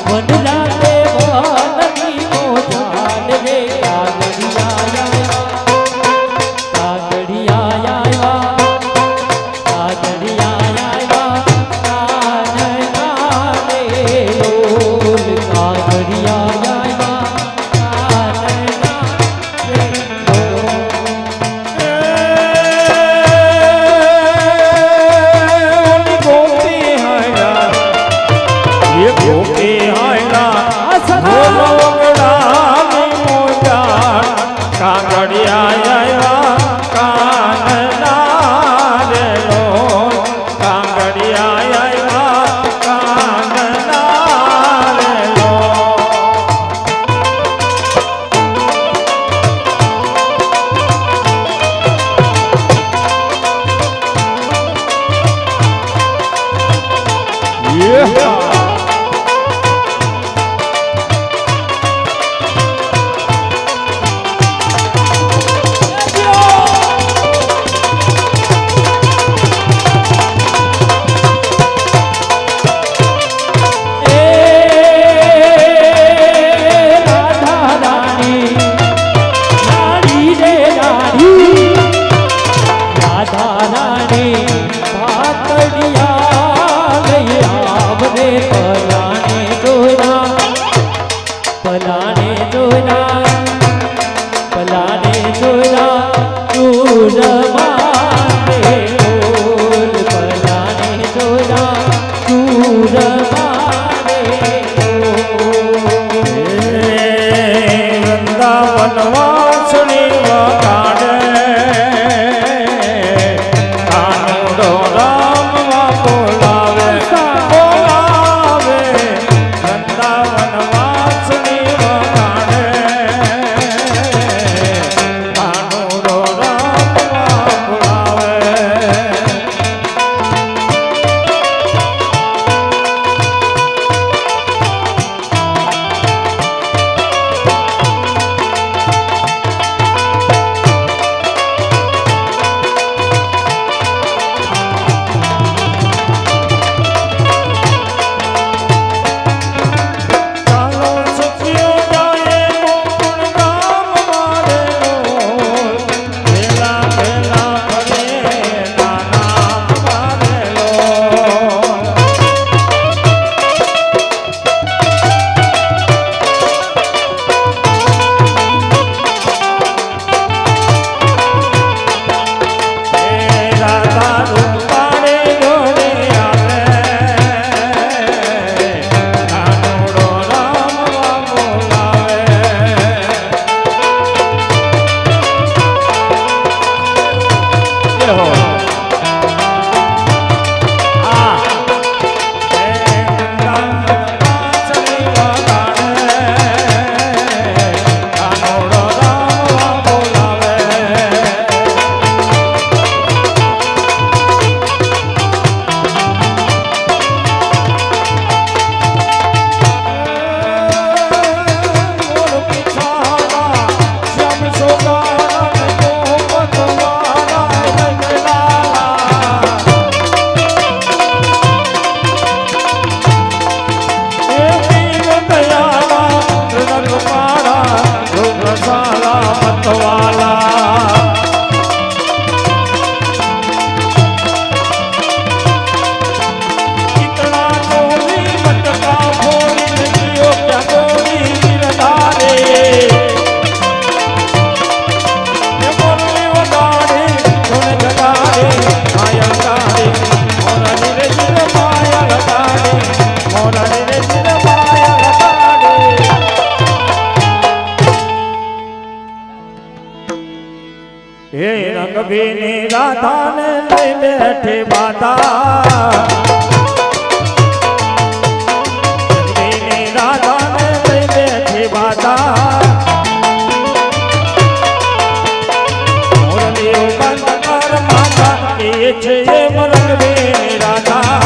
Speaker 2: વનરાતે વનની મોજાલ રે કાગડિયા
Speaker 3: વનવાસની વગાડે કાનુડો રામવા બોલાવે બોલાવે નંદા વનવાસની વગાડે કાનુડો રામવા બોલાવે રંગભીની રાધાને લઈ બેઠી માતા રંગભીની રાધાને લઈ બેઠી માતા મોરલીઓ બંધ કર માતા એ છે એમ રંગભીની રાધા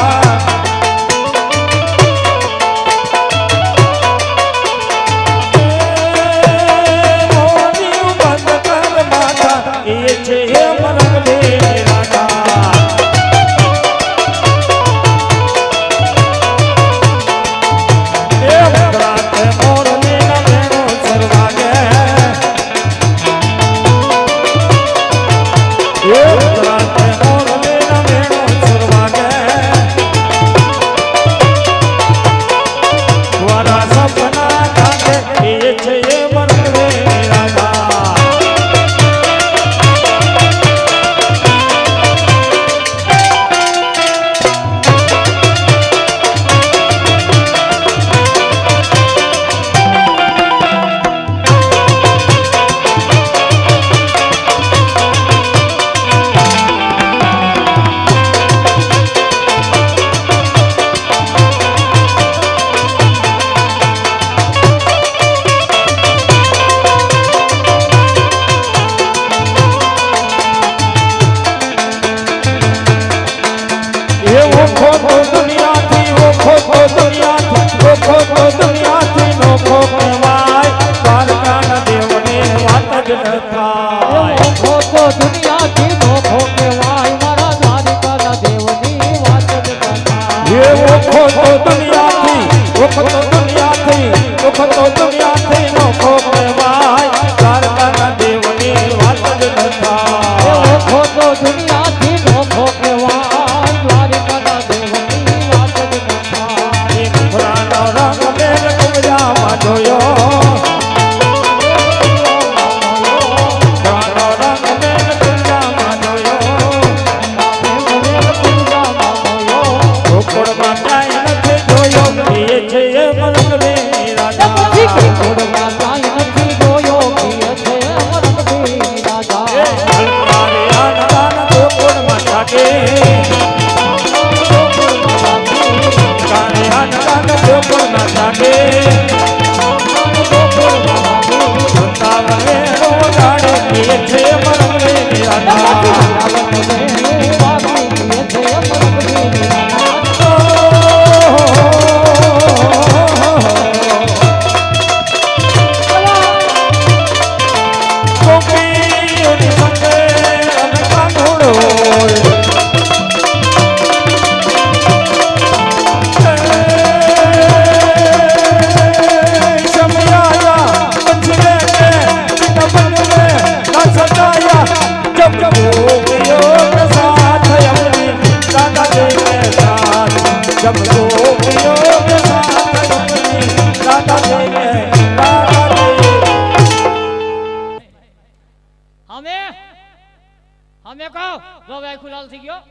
Speaker 1: અમે કહો જો હવે આખું લાલ થઈ ગયો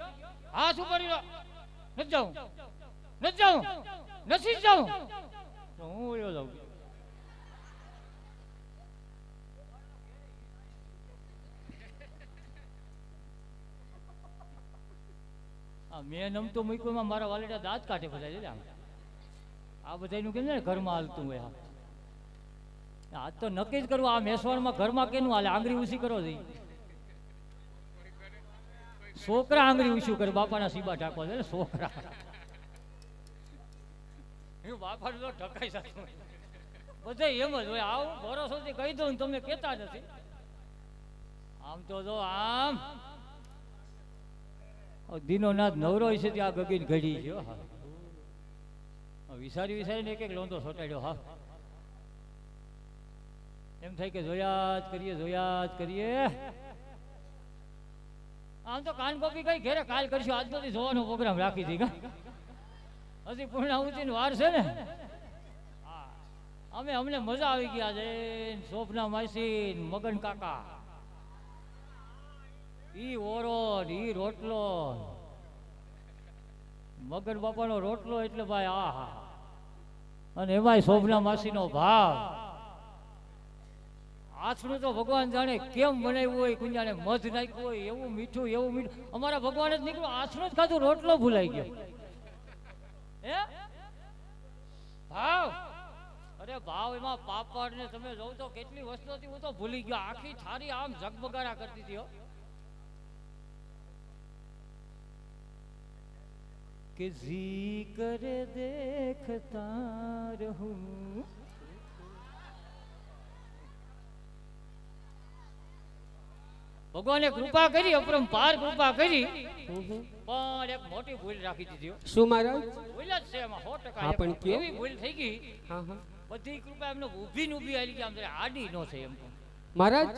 Speaker 1: હાથ ઉપર લો નથી જાઉં નથી જાઉં નથી જાઉં તો હું વયો જાઉં મેં નમતો મૂક્યું મારા વાલીડા દાંત કાઢે બધા છે આ બધાનું કેમ છે ને ઘરમાં હાલતું હોય આ તો નક્કી જ કરવું આ મેસવાડમાં ઘરમાં કેનું હાલે આંગળી ઊંચી કરો છે છોકરા આંગળી ઊંચું કરે બાપાના સીબા ઢાંકવા છે ને છોકરા બાપા તો ઢકાઈ શકતું બધા એમ જ હોય આવું ભરોસોથી કહી દઉં તમે કેતા નથી આમ તો જો આમ દીનોનાથ નવરો છે ત્યાં ગગીન ઘડી છે વિચારી વિચારીને એક એક લોંદો સોટાડ્યો હા એમ થાય કે જોયા જ કરીએ આમ તો કાન કોપી કઈ ઘેરે કાલ કરશું આજ બધી જોવાનો પ્રોગ્રામ રાખી હતી હજી પૂર્ણાહુતિ વાર છે ને અમને મજા આવી ગયા છે સોપના માસી મગન કાકા ઈ ઓરો ઈ રોટલો મગન બાપાનો રોટલો એટલે ભાઈ આહા અને એમાંય શોભના માસીનો ભાવ આથરું તો ભગવાન જાણે કેમ બનાવ્યું હોય કુંજાને મધ નાખ્યું હોય એવું મીઠું અમારા ભગવાને જ નીકળ્યું આથરું જ ખાધું રોટલો ભૂલાઈ ગયો હે ભાવ અરે ભાવ એમાં પાપડ ને તમે જોઉં તો કેટલી વસ્તુ હતી હું તો ભૂલી ગયો આખી થારી આમ ઝગમગારા કરતી હતી कि जी करे देखता रहूं ભગવાને કૃપા કરી અપરંપાર કૃપા કરી પણ એક મોટી ભૂલ રાખી દીધી
Speaker 4: શું મહારાજ
Speaker 1: ભૂલ જ છે એમાં 100%
Speaker 4: પણ કયો
Speaker 1: એવી ભૂલ થઈ ગઈ બધી કૃપા એમને ઊભી આવી ગઈ આમ આડી નો છે એમ
Speaker 4: મહારાજ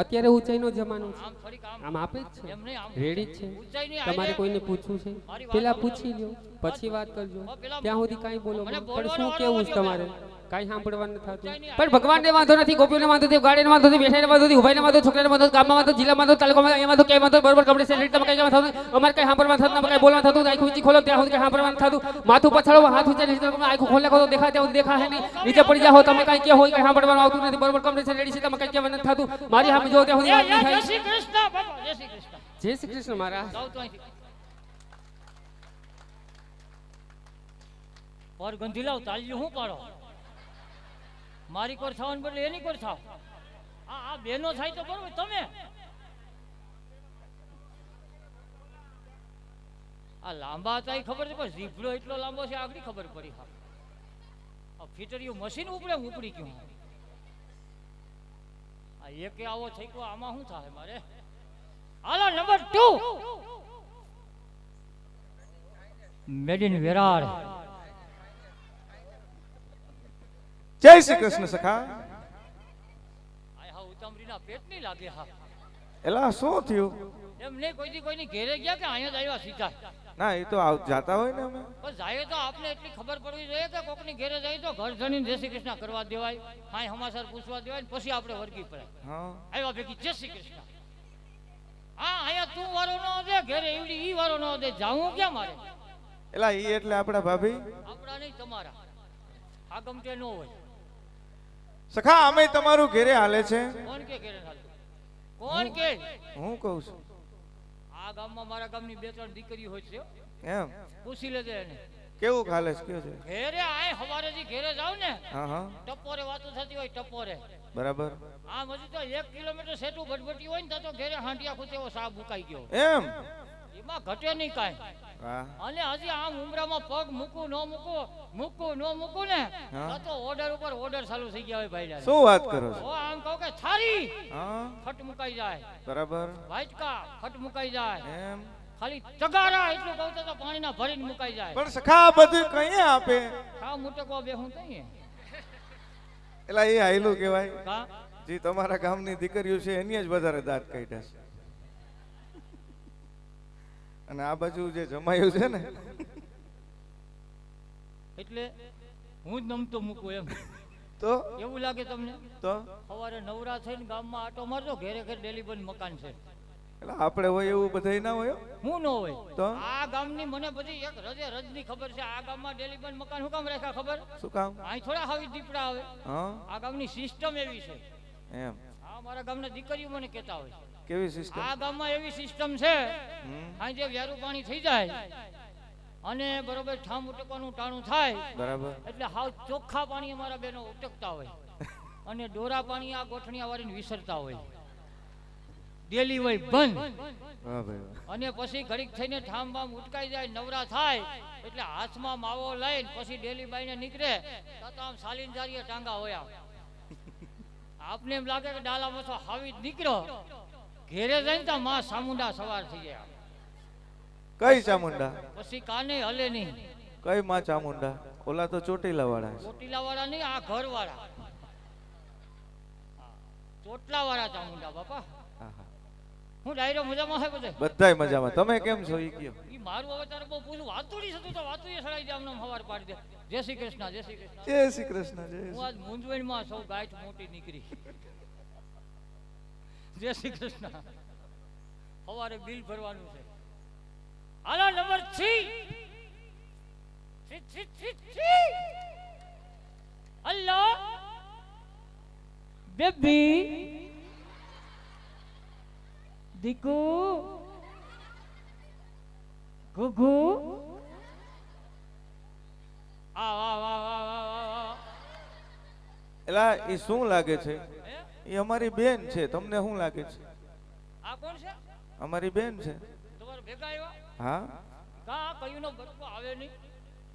Speaker 4: અત્યારે ઊંચાઈનો જમાનો છે
Speaker 1: આમ થોડીક
Speaker 4: આમ આપે જ છે
Speaker 1: એમ નહીં આમ
Speaker 4: રેડી જ છે
Speaker 1: ઊંચાઈ નહીં
Speaker 4: તમારે કોઈને પૂછવું છે પેલા પૂછી લ્યો પછી વાત કરજો ત્યાં સુધી કાંઈ બોલો પણ શું કેવું છે તમારે કાંઈ સાંભળવાનું થતું પણ ભગવાનને વાંધો નથી ગોપીને વાંધો નથી ગાડીને વાંધો નથી બેઠાઈને વાંધો નથી ઉભાઈને વાંધો છોકરાને વાંધો ગામમાં વાંધો જિલ્લામાં વાંધો તાલુકામાં અહીંયા વાંધો ક્યાંય વાંધો બરોબર કપડે સેલેટ તમે કઈ વાંધો અમારે કઈ સાંભળવાનું થતું અમારે કઈ બોલવાનું થતું આંખ ઊંચી ખોલો ત્યાં સુધી કઈ સાંભળવાનું થતું માથું પછાડો હાથ ઊંચા નીચે આંખ ખોલે ખોલો દેખા ત્યાં દેખા હે નહીં નીચે પડી જાઓ તમે કઈ કે હોય કઈ સાંભળવાનું આવતું નથી બરોબર કપડે સેલેટ છે તમે કઈ કહેવાનું થતું મારી સામે જો ત્યાં સુધી
Speaker 1: જય શ્રી કૃષ્ણ બાપા જય શ્રી કૃષ્ણ
Speaker 4: જય શ્રી કૃષ્ણ મહારાજ
Speaker 1: જાવ તો અહીંથી પર ગંધી લાવ તાલ્યું હું પાડો મારી કોર થવાને બદલે એની કોર થાવ આ બેનો થાય તો બરોબર તમે આ લાંબા હતા ખબર છે પણ જીભડો એટલો લાંબો છે આગળ ખબર પડી આ ફીટરિયું મશીન ઉપડી ગયું આ એકે આવો થઈ ગયો આમાં શું થાય મારે હાલો નંબર 2 મેડ ઇન વેરાળ
Speaker 3: જય શ્રી કૃષ્ણ સખા
Speaker 1: આ હા ઉતામરીના પેટ નહીં લાગે હા
Speaker 3: એલા શું થયું
Speaker 1: એમ નહીં કોઈની ઘેરે ગયા કે અહીંયા જ આવ્યા સીધા
Speaker 3: ના એ તો જાતા હોય ને અમે
Speaker 1: પણ જાય તો આપને એટલી ખબર પડવી જોઈએ કે કોકની ઘેરે જાય તો ઘર જણીને જય શ્રી કૃષ્ણ કરવા દેવાય હાય હમાસર પૂછવા દેવાય ને પછી આપણે વર્ગી પડે
Speaker 3: હા
Speaker 1: આવ્યા ભેગી જય શ્રી કૃષ્ણ હા અહીંયા તું વારો ન દે ઘેરે એવડી ઈ વારો ન દે જાવું ક્યાં મારે
Speaker 3: એલા ઈ એટલે આપણા ભાભી
Speaker 1: આપણા નહીં તમારા આ ગમતે ન હોય
Speaker 3: સખા અમે તમારું ઘેરે હાલે છે
Speaker 1: કોણ કે ઘેરે હાલતું કોણ કે
Speaker 3: હું કહું છું
Speaker 1: આ ગામમાં મારા ગામની 2-3 દીકરીઓ હોય છે
Speaker 3: એમ
Speaker 1: પૂછી લેજે એને
Speaker 3: કેવું હાલે છે કયો છે
Speaker 1: ઘેરે આય હવારે જી ઘેરે જાવ ને
Speaker 3: હા હા
Speaker 1: ટપોરે વાતો થતી હોય ટપોરે
Speaker 3: બરાબર
Speaker 1: આમ હજી તો 1 કિલોમીટર સેટું ભટભટી હોય ને તો ઘેરે હાંડિયા ખૂચેવો સાબ મુકાઈ ગયો
Speaker 3: એમ
Speaker 1: એમાં ઘટે નહીં કાંઈ
Speaker 3: વાહ
Speaker 1: અને હજી આમ ઉમરામાં પગ મૂકું ન મૂકું ને તો ઓર્ડર ઉપર ઓર્ડર ચાલુ થઈ ગયા હોય ભાઈ
Speaker 3: શું વાત કરો છો
Speaker 1: આમ કહું કે થારી
Speaker 3: હા
Speaker 1: ફટ મુકાઈ જાય
Speaker 3: બરાબર
Speaker 1: વાટકા ફટ મુકાઈ જાય
Speaker 3: એમ
Speaker 1: ખાલી તગારા એટલું કહું તો પાણીના ભરીને મુકાઈ જાય
Speaker 3: પણ સખા આ બધું કઈ આપે
Speaker 1: ખાવ મુટકવા બેહું તઈ
Speaker 3: એલા એ આયલું કહેવાય
Speaker 1: કા
Speaker 3: જે તમારા ગામની દીકરીઓ છે એની જ વધારે દાંત કાઢ્યા છે અને આ બાજુ જે જમાયું છે ને
Speaker 1: એટલે હું જ નમતો મૂકું એમ
Speaker 3: તો
Speaker 1: એવું લાગે તમને
Speaker 3: તો
Speaker 1: સવારે નવરા થઈને ગામમાં આટો મારજો ઘેરે ઘેર ડેલી બંધ મકાન છે
Speaker 5: એટલે આપણે હોય એવું બધાય ના હોય હો.
Speaker 1: હું ન હોય
Speaker 5: તો?
Speaker 1: આ ગામની મને બધી એક રજની ખબર છે. આ ગામમાં ડેલી બંધ મકાન શું કામ રાખ્યા ખબર?
Speaker 5: શું કામ?
Speaker 1: અહીં થોડા હાવી દીપડા આવે.
Speaker 5: હા
Speaker 1: આ ગામની સિસ્ટમ એવી છે.
Speaker 5: એમ
Speaker 1: આ મારા ગામના દીકરીઓ મને કહેતા હોય
Speaker 5: કેવી સિસ્ટમ?
Speaker 1: આ ગામમાં એવી સિસ્ટમ છે અહીં જે વ્યારું પાણી થઈ જાય અને બરોબર ઠામ ઉટકવાનું ટાણું થાય
Speaker 5: બરાબર.
Speaker 1: એટલે હાવ ચોખ્ખા પાણી અમારા બેનો ઉટકતા હોય અને ડોરા પાણી આ ગોઠણિયા વાળીને વિસરતા હોય. ડેલી હોય બંધ
Speaker 5: વાહ ભાઈ વાહ.
Speaker 1: અને પછી ઘડીક થઈને ઠામ બામ ઉટકાઈ જાય નવરા થાય એટલે હાથમાં માવો લઈને પછી ડેલી બાઈને નીકળે તો આમ સાલીન જારીએ ટાંગા હોય આમ. આપને એમ લાગે કે ડાલામાં તો હાવી જ નીકળો ઘેરે જઈને તો માં સામુંડા સવાર થઈ જાય.
Speaker 5: કઈ ચામુંડા?
Speaker 1: પછી કાને હલે નહીં.
Speaker 5: કઈ માં ચામુંડા? ઓલા તો ચોટીલા વાળા છે.
Speaker 1: ચોટીલા વાળા નહીં, આ ઘર વાળા ચોટલા વાળા ચામુંડા બાપા.
Speaker 5: હા, હા.
Speaker 1: હું ડાયરો મજામાં છે બધે.
Speaker 5: બધાય મજામાં. તમે કેમ છો ઈ કયો?
Speaker 1: ઈ મારું હવે તારે બહુ પૂછું વાતુડી થતું તો વાતુડી સડાઈ દે આમને હવાર પાડી દે. જય શ્રી કૃષ્ણ, જય શ્રી કૃષ્ણ.
Speaker 5: જય શ્રી કૃષ્ણ. જય
Speaker 1: હું
Speaker 5: શ્રી-
Speaker 1: આજ મૂંઝવણમાં સૌ ગાય મોટી નીકળી. જય શ્રી કૃષ્ણ. સવારે બિલ ભરવાનું છે. હાલો નંબર 3. હલો બેબી દીકુ ગુગુ આ વાહ વાહ વાહ વાહ વાહ.
Speaker 5: એલા ઈ શું લાગે છે?
Speaker 1: હે?
Speaker 5: ઈ અમારી બેન છે. તમને શું લાગે છે?
Speaker 1: આ કોણ છે?
Speaker 5: અમારી બેન છે.
Speaker 1: તમારા ભેગા આવ્યા?
Speaker 5: હા
Speaker 1: કા કયું નો બરકો આવે નહીં?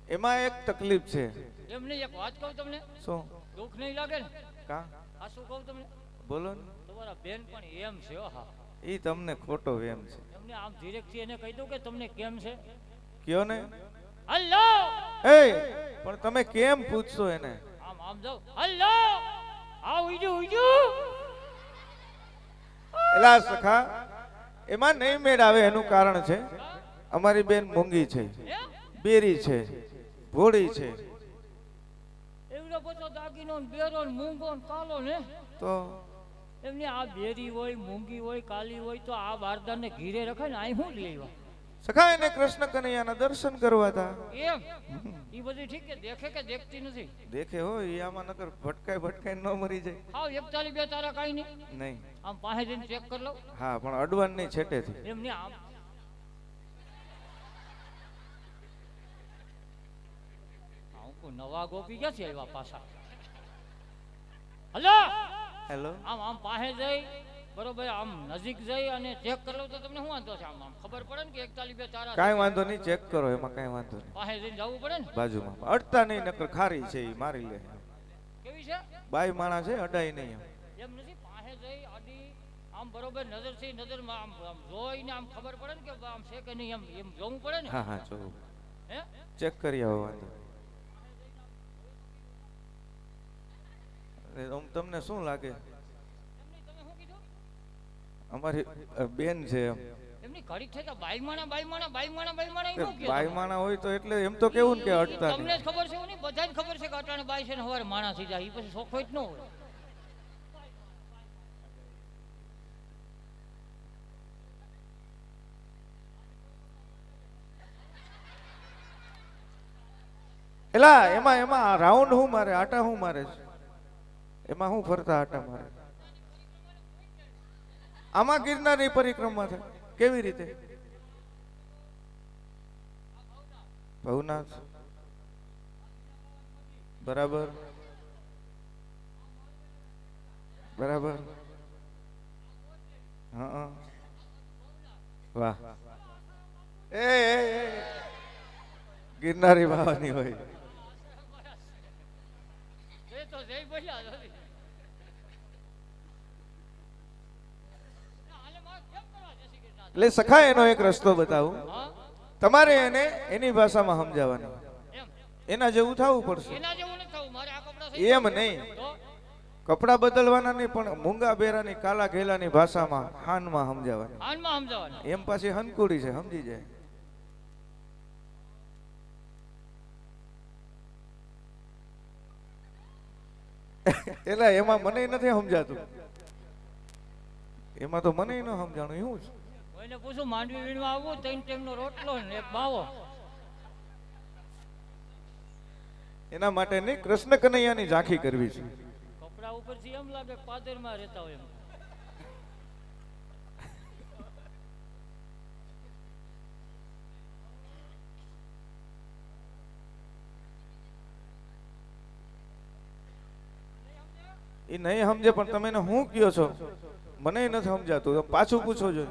Speaker 5: એમાં એક તકલીફ છે.
Speaker 1: એમ નહીં, એક વાત કહું તમને,
Speaker 5: શું?
Speaker 1: દુઃખ નહીં લાગે ને?
Speaker 5: કા
Speaker 1: આ શું કહું તમને,
Speaker 5: બોલો ને.
Speaker 1: તમારા બેન પણ એમ છે હો. હા
Speaker 5: ઈ તમને ખોટો વેમ છે.
Speaker 1: એમને આમ ધીરેકથી એને કહી દઉં કે તમને કેમ છે.
Speaker 5: કયો ને.
Speaker 1: હલો
Speaker 5: એ પણ તમે કેમ પૂછશો એને?
Speaker 1: આમ આમ જાઓ. હલો આ ઉઈડું ઉઈડું.
Speaker 5: એલા સખા એમાં નહીં મેળ આવે એનું કારણ છે અમારી બેન મૂંગી છે,
Speaker 1: હે
Speaker 5: બેરી છે, ભોળી છે.
Speaker 1: એવડો બધો દાગીનો ને બેરો ને મૂંગો ને કાલો ને
Speaker 5: તો
Speaker 1: એમની આ બેરી હોય મૂંગી હોય કાલી હોય તો આ બારદાને ઘીરે રખાય ને અહીં શું જ લેવા.
Speaker 5: સખા એને કૃષ્ણ કનૈયાના દર્શન કરવા હતા.
Speaker 1: એમ ઈ બધી ઠીક કે દેખે કે દેખતી નથી.
Speaker 5: દેખે હો ઈ આમાં નકર ભટકાઈ ન મરી જાય.
Speaker 1: હાવ 41 2 તારા કાઈ નહીં.
Speaker 5: નહીં.
Speaker 1: આમ પાસે જઈને ચેક કરી લો.
Speaker 5: હા પણ અડવાન નહીં છેટેથી.
Speaker 1: એમની આમ નવા ગોપી ક્યાંથી આવ્યા પાછા? Hello
Speaker 5: hello.
Speaker 1: આમ આમ પાસે જઈ બરોબર આમ નજીક જઈ અને ચેક કરી લો તો તમને શું વાંધો છે? આમ આમ ખબર પડે ને કે 41 2 તારા
Speaker 5: કાંઈ વાંધો નહીં, ચેક કરો એમાં કાંઈ વાંધો નહીં.
Speaker 1: પાસે જઈને જવું પડે ને.
Speaker 5: બાજુમાં અડતા નહીં નકર ખારી છે ઈ મારી લે.
Speaker 1: કેવી છે?
Speaker 5: બાઈ માણા છે અડાય નહીં એમ.
Speaker 1: એમ નથી, પાસે જઈ આડી આમ બરોબર નજરથી નજરમાં આમ આમ જોઈને આમ ખબર પડે ને કે આમ છે કે નહીં, એમ એમ જોવું પડે ને.
Speaker 5: હા હા જો
Speaker 1: હે
Speaker 5: ચેક કરી આવો વાંધો. આમ તમને શું લાગે?
Speaker 1: એમની તમે શું કીધું?
Speaker 5: અમારી બેન છે એમ.
Speaker 1: એમની ઘડીક થઈ તો બાઈમાણા બાઈમાણા બાઈમાણા બાઈમાણા ઈ નો કહે.
Speaker 5: બાઈ માણા હોય તો એટલે એમ તો કેવું ને કે અડતા
Speaker 1: તમને જ
Speaker 5: નહીં.
Speaker 1: ખબર છે એવું નહીં, બધાને ખબર છે કે અટાણે બાઈ છે ને હવારે માણસ થઈ જાય, ઈ પછી સોખો જ ન હોય.
Speaker 5: એલા એમાં એમાં રાઉન્ડ હું મારે, આટા હું મારે છે? એમાં હું ફરતા આટા મારે? આમાં ગિરનારની પરિક્રમા થાય કેવી રીતે? ભવનાથ બરાબર બરાબર. હા વાહ. એ ગિરનારી બાવાની હોય.
Speaker 1: એ તો જઈ બોલ્યા નથી. હાલે માર કેમ કરવા જય શ્રી કૃષ્ણ?
Speaker 5: એટલે સખા એનો એક રસ્તો બતાવું.
Speaker 1: હા
Speaker 5: તમારે એને એની ભાષામાં સમજાવવાની.
Speaker 1: એમ
Speaker 5: એના જેવું થવું પડશે.
Speaker 1: એના જેવું નથી થવું, મારે આ કપડા
Speaker 5: એમ નહીં,
Speaker 1: તો
Speaker 5: કપડા બદલવાના નહીં પણ મૂંગા બેરાની કાલા ઘેલાની ભાષામાં હાનમાં સમજાવવાની.
Speaker 1: આનમાં સમજાવવાનું.
Speaker 5: એમ પાછી હનકુડી છે, સમજી જાય. એટલે એમાં મને નથી સમજાતું. એમાં તો મને ન સમજાણું એવું છે.
Speaker 1: કોઈને પૂછું માંડવી વીણવા આવવું 3 ટેંગનો રોટલો ને એક બાવો.
Speaker 5: એના માટે નહીં, કૃષ્ણ કનૈયાની ઝાંખી કરવી છે.
Speaker 1: કપડા ઉપરથી એમ લાગે પાદરમાં રહેતા હોય એમ.
Speaker 5: એ નહીં સમજે પણ તમે એને હું કયો છો મને નથી સમજાતું. તમે પાછું પૂછો છો.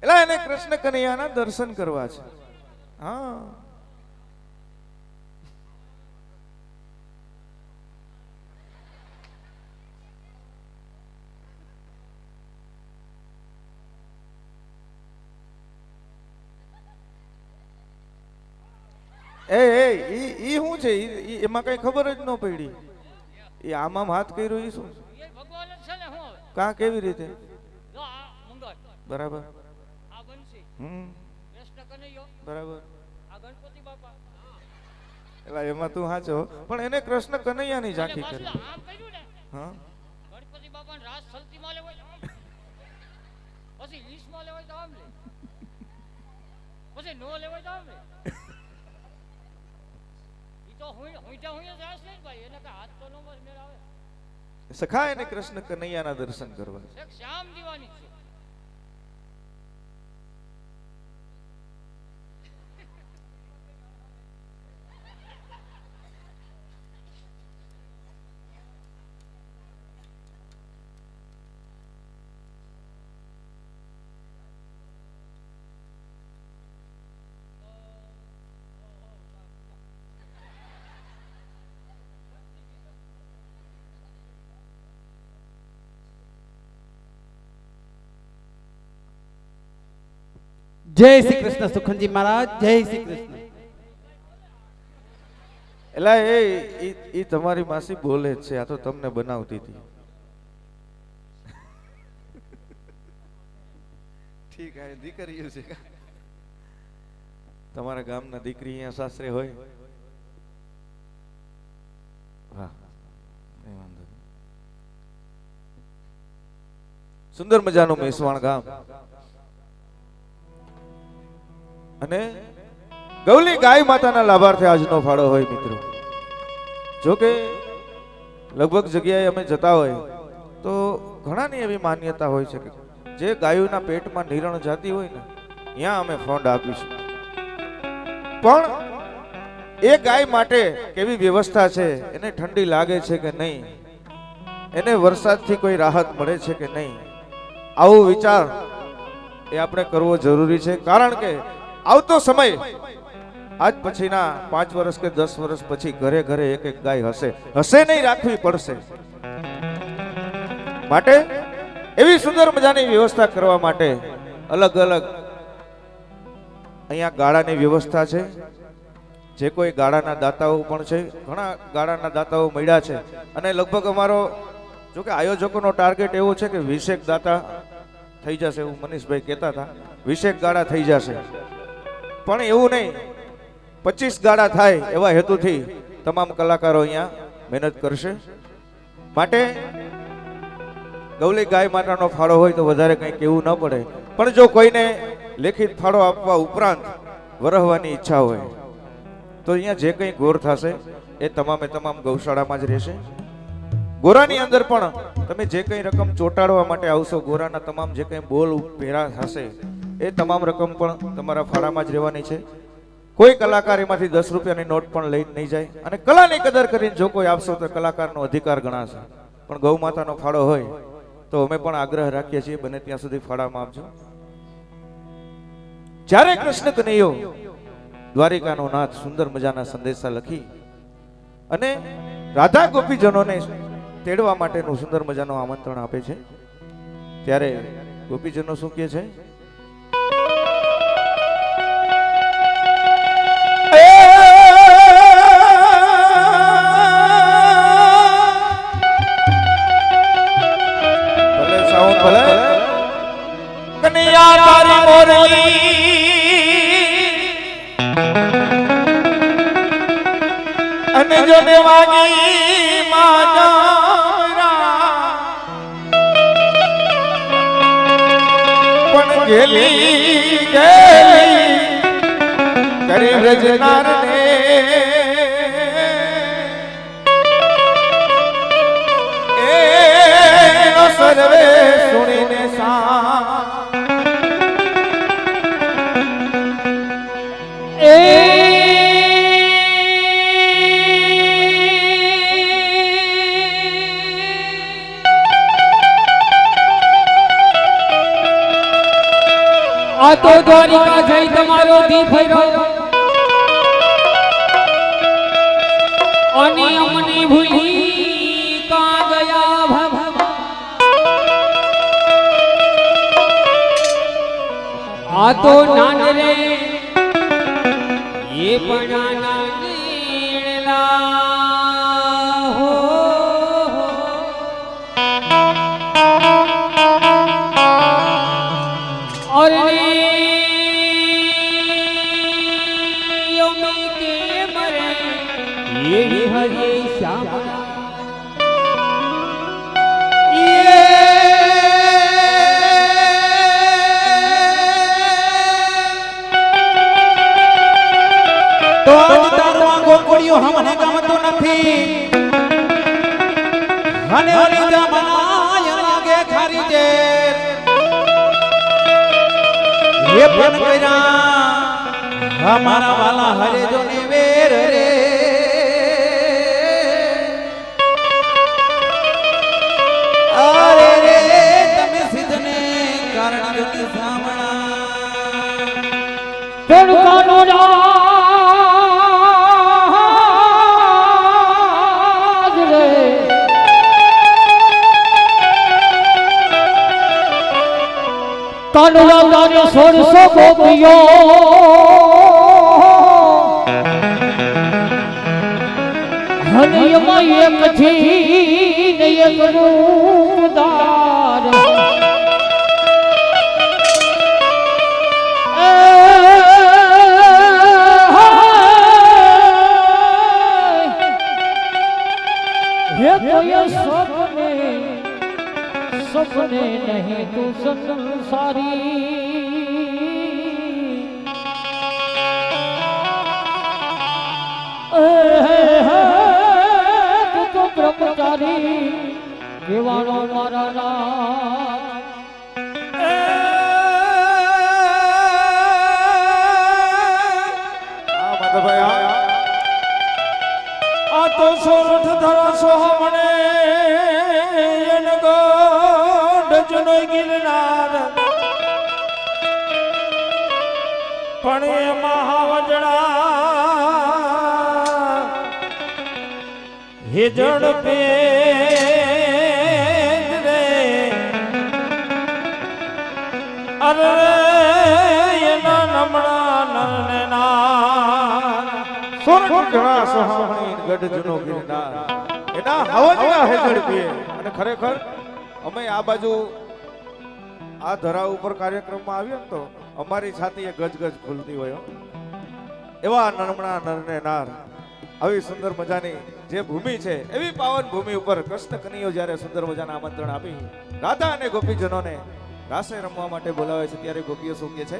Speaker 5: એટલે એને કૃષ્ણ કનૈયાના દર્શન કરવા છે. હા, ઈ શું છે? એમાં કઈ ખબર જ ન પડી. એ આમ હાથ કર્યો ઈ શું?
Speaker 1: એ ભગવાન જ છે ને હું હવે.
Speaker 5: કા કેવી રીતે?
Speaker 1: જો આ મંગળ,
Speaker 5: બરાબર.
Speaker 1: આ બંસી, કૃષ્ણ કનૈયો,
Speaker 5: બરાબર.
Speaker 1: આ ગણપતિ બાપા.
Speaker 5: એટલે એમાં તું સાચો, પણ એને કૃષ્ણ કનૈયાની
Speaker 1: અને
Speaker 5: ઝાંખી
Speaker 1: પાછું
Speaker 5: કરી.
Speaker 1: આમ કર્યું ને,
Speaker 5: હા,
Speaker 1: ગણપતિ બાપાને રાસ સલતીમાં લેવાય આમ. પછી 20માં લેવાય તો આમ લે. પછી નો લેવાય તો આમ લે. ઈ તો હું જ રાસ લે ને ભાઈ, એને કે હાથ તો નો મેળ આવે.
Speaker 5: સખા એને કૃષ્ણ કનૈયાના દર્શન કરવા છે.
Speaker 1: એક શ્યામ દીવાની છે.
Speaker 6: જય શ્રી કૃષ્ણ સુખનજી મહારાજ, જય શ્રી કૃષ્ણ.
Speaker 5: એલા એ તમારી માસી બોલે જ છે, આ તો તમને બનાવતી હતી. ઠીક આ દીકરીઓ છે. તમારા ગામના દીકરી અહીંયા સાસરે હોય? વાહ, કઈ વાંધો નહીં. સુંદર મજાનું મેસવાણ ગામ અને ગૌલી ગાય માતાના લાભાર્થે આજનો ફાળો હોય મિત્રો. જો કે લગભગ જગ્યાએ અમે જતા હોય તો ઘણાની એવી માન્યતા હોય છે કે જે ગાયોના પેટમાં નિરણ જાતી હોય ને ત્યાં અમે ફંડ આપીશું. પણ એ ગાય માટે કેવી વ્યવસ્થા છે, એને ઠંડી લાગે છે કે નહીં, એને વરસાદથી કોઈ રાહત મળે છે કે નહીં, આવો વિચાર એ આપણે કરવો જરૂરી છે. કારણ કે આવતો સમય આજ પછીના 5 વર્ષ કે 10 વર્ષ પછી ઘરે ઘરે એક એક ગાય હશે નહીં, રાખવી પડશે. માટે એવી સુંદર મજાની વ્યવસ્થા કરવા માટે અલગ અલગ અહીંયા ગાળાની વ્યવસ્થા છે. જે કોઈ ગાળાના દાતાઓ પણ છે, ઘણા ગાળાના દાતાઓ મળ્યા છે. અને લગભગ અમારો જો કે આયોજકોનો ટાર્ગેટ એવો છે કે 20 દાતા થઈ જશે, એવું મનીષભાઈ કહેતા હતા. 20 ગાળા થઈ જશે, પણ એવું નહીં, 25 ગાળા થાય એવા હેતુથી તમામ કલાકારો અહીંયા મહેનત કરશે. માટે ગૌલી ગાય માતાનો ફાળો હોય તો વધારે કંઈ કહેવું ન પડે. પણ જો કોઈને લેખિત ફાળો આપવા ઉપરાંત વરહવાની ઈચ્છા હોય તો અહીંયા જે કંઈ ગોર થશે એ તમામે તમામ ગૌશાળામાં જ રહેશે. ગોરાની અંદર પણ તમે જે કંઈ રકમ ચોંટાડવા માટે આવશો, ગોરાના તમામ જે કંઈ બોલ ભેરા થશે એ તમામ રકમ પણ તમારા ફાળામાં જ રહેવાની છે. કોઈ કલાકાર એમાંથી 10 રૂપિયાની નોટ પણ લઈને નહીં જાય. અને કલાની કદર કરીને જો કોઈ આપશો તો કલાકારનો અધિકાર ગણાશે. પણ ગૌ માતાનો ફાળો હોય તો અમે પણ આગ્રહ રાખીએ છીએ બને ત્યાં સુધી ફાળામાં આપજો. જ્યારે કૃષ્ણ કનૈયો દ્વારિકાનો નાથ સુંદર મજાના સંદેશા લખી અને રાધા ગોપીજનોને તેડવા માટેનું સુંદર મજાનું આમંત્રણ આપે છે, ત્યારે ગોપીજનો શું કહે છે? ભલે સાઉન્ડ ભલે. કનૈયા તારી મોરલી અને જો દેવાગી માજા ગેલી ગેલી કરી વ્રજનાર ને એનો સર્વે સુણીને સા
Speaker 4: આ તો દ્વારિકા જઈ તમારો દી ફર્યો અને અમને ભૂલી કા ગયા ભગવાન આ તો નાન રે એ પણ નાનેલા હો और ये हरे श्याम
Speaker 6: તો આજ તારો આ ગોકુળિયો હમને ગમતો નથી અને હરી જમનાય લાગે ખારી જે ये पण कर्या हमारा वाला हरे जो ने वेर रे अरे रे तमे सिद्धने कारण जो की सामना
Speaker 1: पेड़ कानो राज रे કાનુડા તારે 1600 ગોપીઓ હનિયમાં એક થી ને એક રૂપદાર હે કોઈ सपने नहीं तू संसारी तू तो ब्रह्मचारी केवाणो मारा राम
Speaker 3: આ તો સોરઠ ધરા સોહમણે જનો ગિરનાર પણ એ મહાવજણા હિજડ પે રે અરે એના નમણા નરને ના
Speaker 5: સોરઠ ઘણા સહામણી ગઢ જનો ગિરનાર એના હવજના હિજડ પે અને ખરેખર અમે આ બાજુ આ ધરા ઉપર કાર્યક્રમમાં આવ્યો તો અમારી છાતી એ ગજગજ ખુલતી હોય એવા નરમણા નરને નાર આવી સુંદર મજાની જે ભૂમિ છે એવી પાવન ભૂમિ ઉપર કૃષ્ણ કનૈયો જ્યારે સુંદર મજાના આમંત્રણ આપી રાધા અને ગોપીજનોને રાસે રમવા માટે બોલાવે છે ત્યારે ગોપીઓ શું કહે છે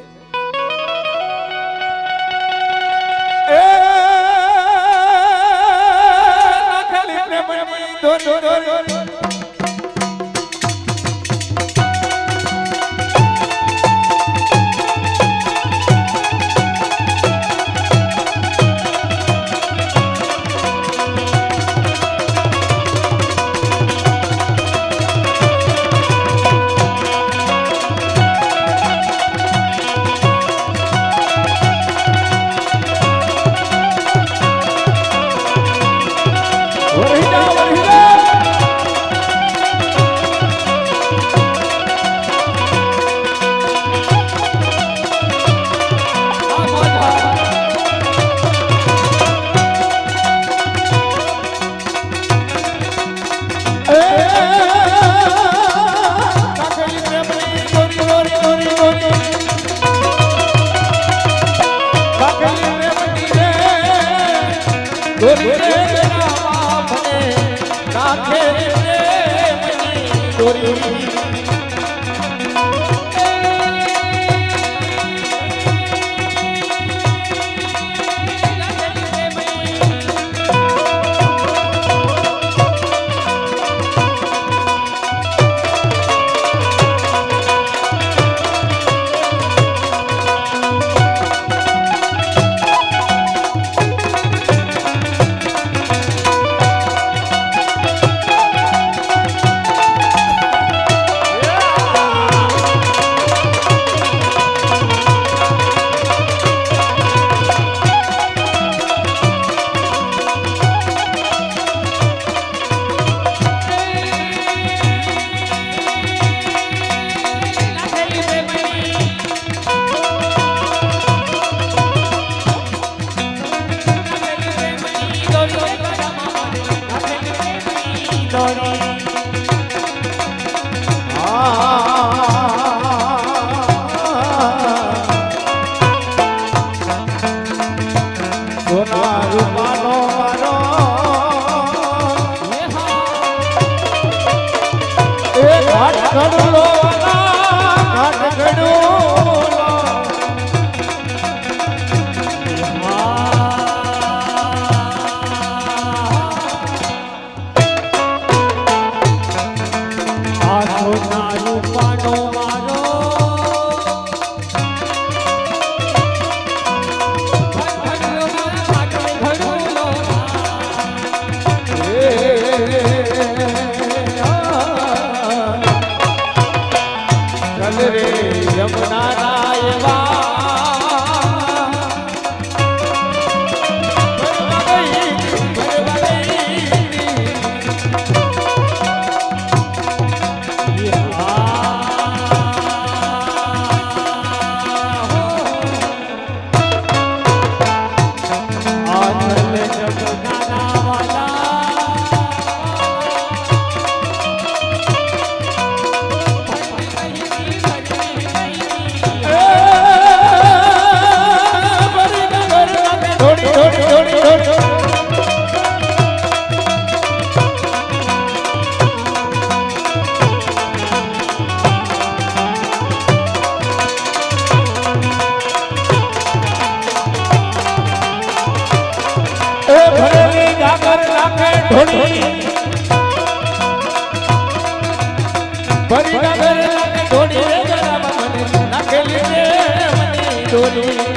Speaker 3: ઘડલો વાલા ઘાટ ઘડલો ચલ રે યમુના ના એવા ભરેલી ગાગર નાખે ઢોળી ભરી ગાગર નાખે ઢોળી રે જરા મને નાખેલી રે મને ઢોળી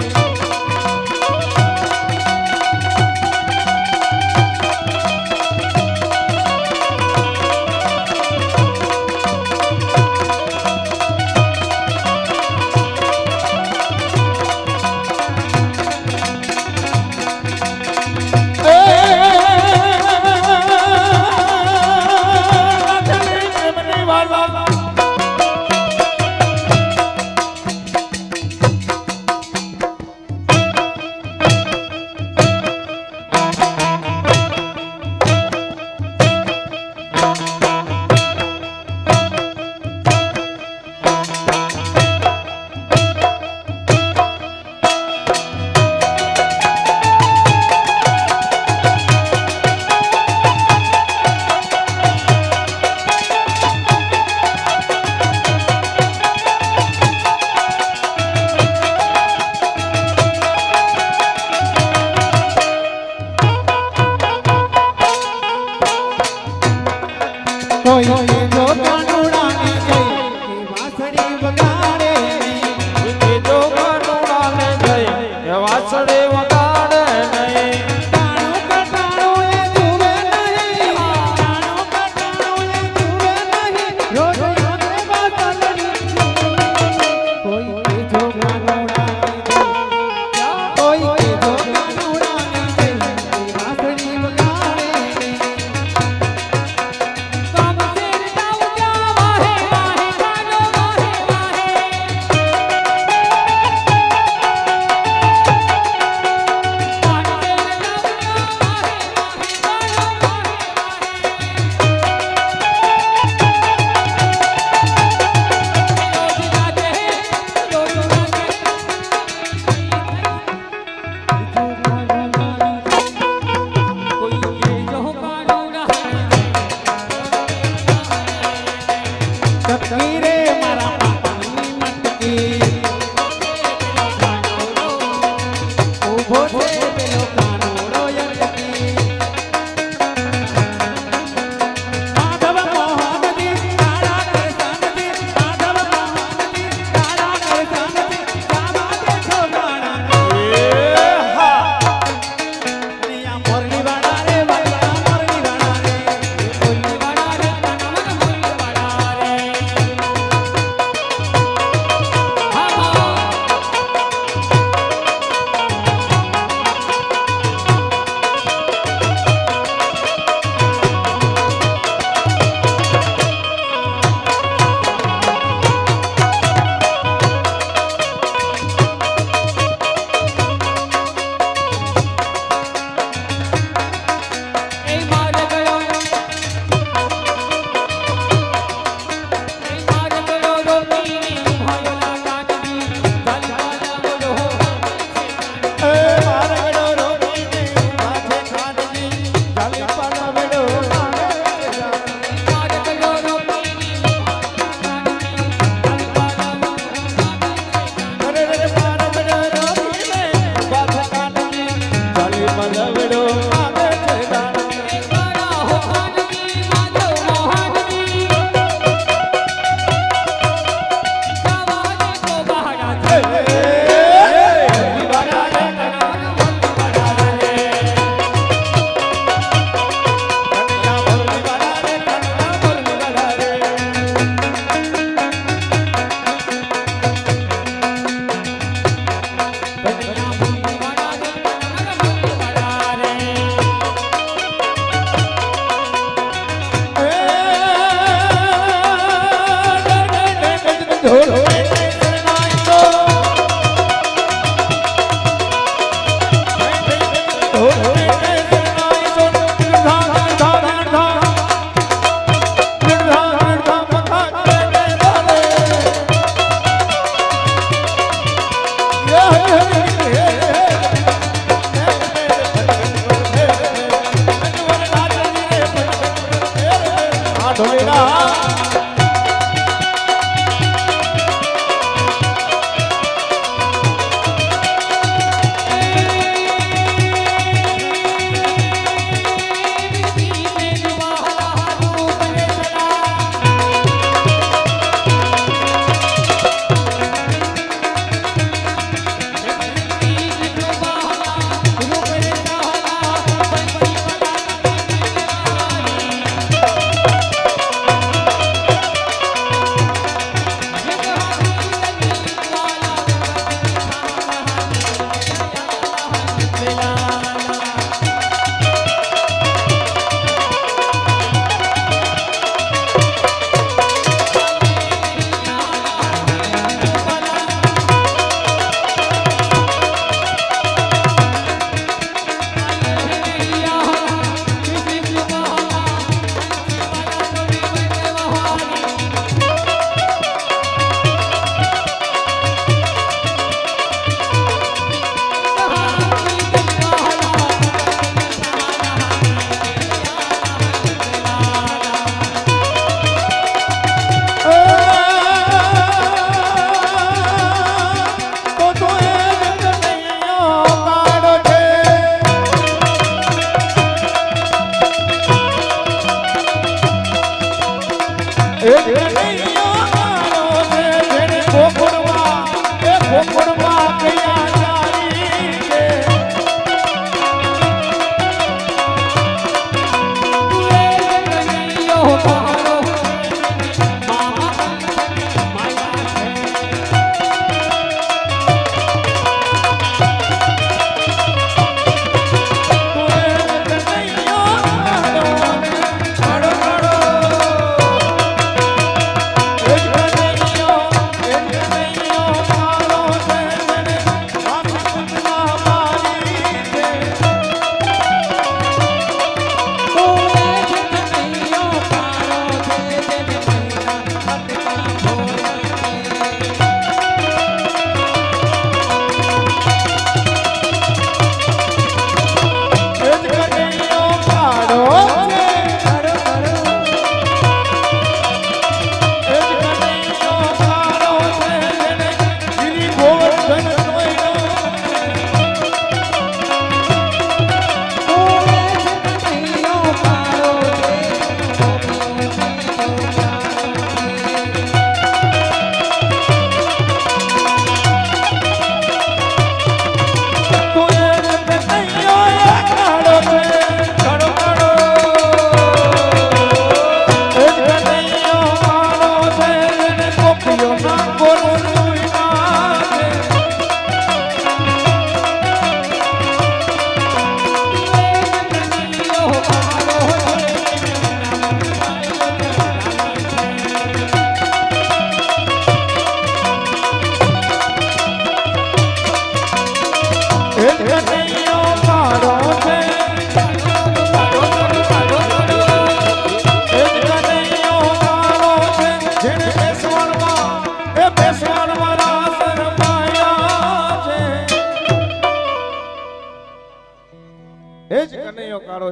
Speaker 3: એ કનૈયો મારો છે જેને ગોકુળમાં એ ગોકુળમાં કયા ચારી છે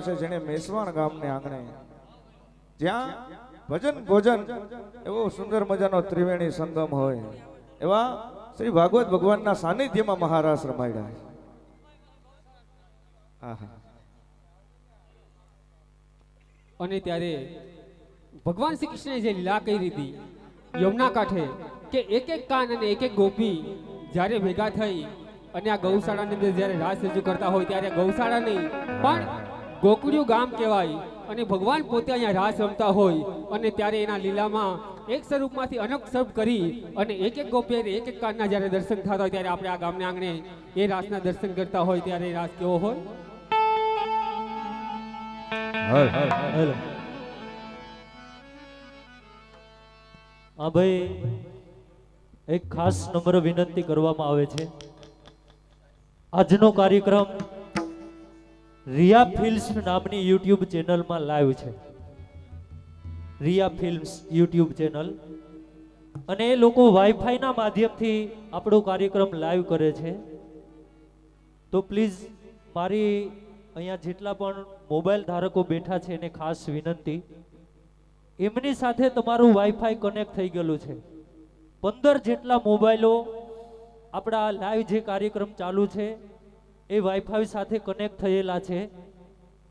Speaker 3: છે જેને મેસવાણ ગામને આંગણે જ્યાં ભજન ભોજન એવો સુંદર મજાનો ત્રિવેણી સંગમ હોય એવા શ્રી ભાગવત ભગવાનના સાનિધ્યમાં મહારાસ રમાડ્યા.
Speaker 4: અને ત્યારે ભગવાન શ્રી કૃષ્ણએ જે લીલા કરી હતી યમુના કાંઠે કે એક એક કાન અને એક એક ગોપી જ્યારે ભેગા થઈ અને આ ગૌશાળાની અંદર જ્યારે રાસ રજૂ કરતા હોય ત્યારે ગૌશાળા નહીં પણ ગોકુળિયું ગામ કહેવાય અને ભગવાન પોતે અહીંયા રાસ રમતા હોય અને ત્યારે એના લીલામાં એક સ્વરૂપમાંથી અનેક સ્વરૂપ કરી અને એક એક ગોપી એક એક કાનના જ્યારે દર્શન થતા હોય ત્યારે આપણે આ ગામને આંગણે એ રાસના દર્શન કરતા હોય ત્યારે એ રાસ કેવો હોય.
Speaker 2: હા ભાઈ, એક ખાસ નમ્ર વિનંતી કરવામાં આવે છે. આજનો કાર્યક્રમ રિયા ફિલ્મ્સ નામની યુટ્યુબ ચેનલમાં લાઈવ છે. રિયા ફિલ્મ્સ યુટ્યુબ ચેનલ, અને એ લોકો વાઈફાઈના માધ્યમથી આપણો કાર્યક્રમ લાઈવ કરે છે. તો પ્લીઝ મારી અહીંયા જેટલા પણ મોબાઈલ ધારકો બેઠા છે એને ખાસ વિનંતી, એમની સાથે તમારું વાઈફાઈ કનેક્ટ થઈ ગયેલું છે. 15 જેટલા મોબાઈલો આપણા લાઈવ જે કાર્યક્રમ ચાલુ છે એ વાઈફાઈ સાથે કનેક્ટ થયેલા છે.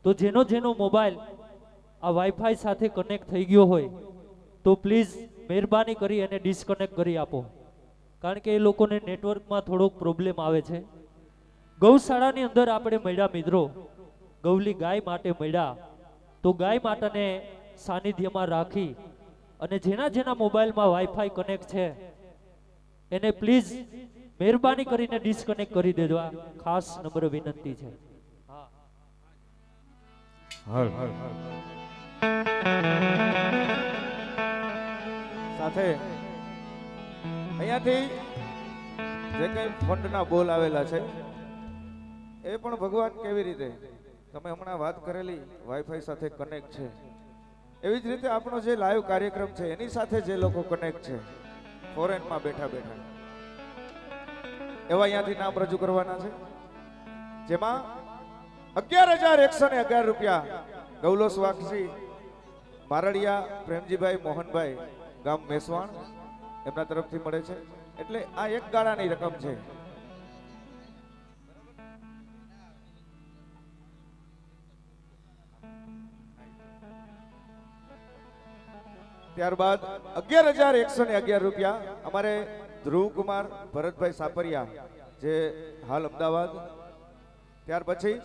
Speaker 2: તો જેનો જેનો મોબાઈલ આ વાઈફાઈ સાથે કનેક્ટ થઈ ગયો હોય તો પ્લીઝ મહેરબાની કરી એને ડિસ્કનેક્ટ કરી આપો, કારણ કે એ લોકોને નેટવર્કમાં થોડોક પ્રોબ્લેમ આવે છે. ગૌશાળાની અંદર આપણે મળ્યા મિત્રો, ગૌલી ગાય માટે મળ્યા, તો ગાય માતાને સાનિધ્યમાં રાખી અને જેના જેના મોબાઈલમાં વાઈફાઈ કનેક્ટ છે એને પ્લીઝ મહેરબાની કરીને ડિસ્કનેક્ટ કરી દેજો. આ ખાસ નમ્ર વિનંતી છે.
Speaker 5: સાથે અહીંયાથી જે કઈ ફંડના બોલ આવેલા છે એ પણ ભગવાન કેવી રીતે તમે હમણાં વાત કરેલી વાઈફાઈ સાથે કનેક્ટ છે, એવી જ રીતે આપણો જે લાઈવ કાર્યક્રમ છે એની સાથે જે લોકો કનેક્ટ છે ફોરેનમાં બેઠા બેઠા, એવા અહીંયાથી નામ રજૂ કરવાના છે. જેમાં 11,111 રૂપિયા ગૌલોસ વાક્ષી મારડિયા પ્રેમજીભાઈ મોહનભાઈ ગામ મેસવાણ એમના તરફથી મળે છે. એટલે આ એક ગાળાની રકમ છે.
Speaker 3: ત્યારબાદ 11,111 રૂપિયા અમારે ધ્રુવકુમાર ભરતભાઈ સાપરિયા જે હાલ અમદાવાદ. ત્યાર પછી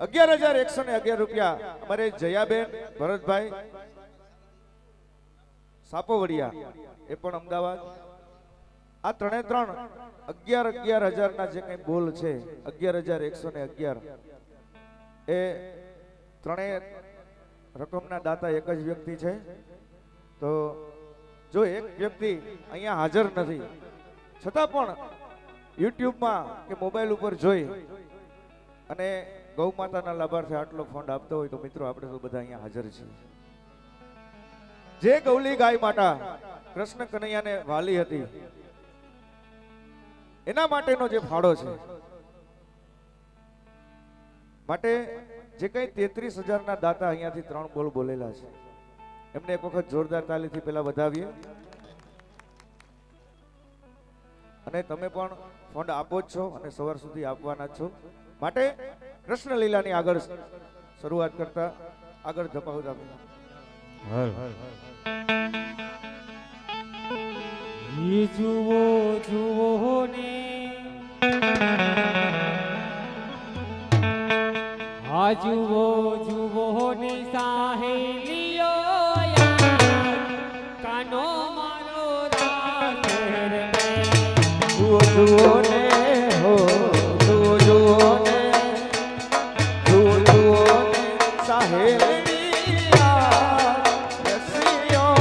Speaker 3: 11,111 રૂપિયા અમારે જયાબેન ભરતભાઈ સાપોવડિયા એ પણ અમદાવાદ. આ ત્રણે ત્રણ 11,000 ના જે કઈ બોલ છે 11,111 એ ત્રણેય રકમના દાતા એક જ વ્યક્તિ છે. તો જો એક વ્યક્તિ અહીંયા હાજર નથી છતાં પણ યુટ્યુબમાં કે મોબાઈલ ઉપર જોઈ અને ગૌ માતાના લાભાર્થે આટલો ફંડ આપતો હોય તો મિત્રો આપણે તો બધા અહીંયા હાજર છીએ. જે ગૌલી ગાય માતા કૃષ્ણ કનૈયાને વાલી હતી એના માટેનો જે ફાળો છે માટે જે કઈ 33,000 ના દાતા અહીંયાથી 3 બોલ બોલેલા છે એમને એક વખત જોરદાર તાલીથી પેલા વધાવીએ. અને તમે પણ ફંડ આપો જ છો અને સવાર સુધી આપવાના જ છો માટે કૃષ્ણ લીલાની આગળ શરૂઆત કરતા આગળ ધપાવતા
Speaker 4: જુઓ જુઓ ને આ જુઓ જુઓ ને સાહેલીઓ કાનો મારો
Speaker 3: જુઓ જુઓ ને હો જુઓ જુઓ ને જુઓ જુઓ ને સાહેલિયા રસિયો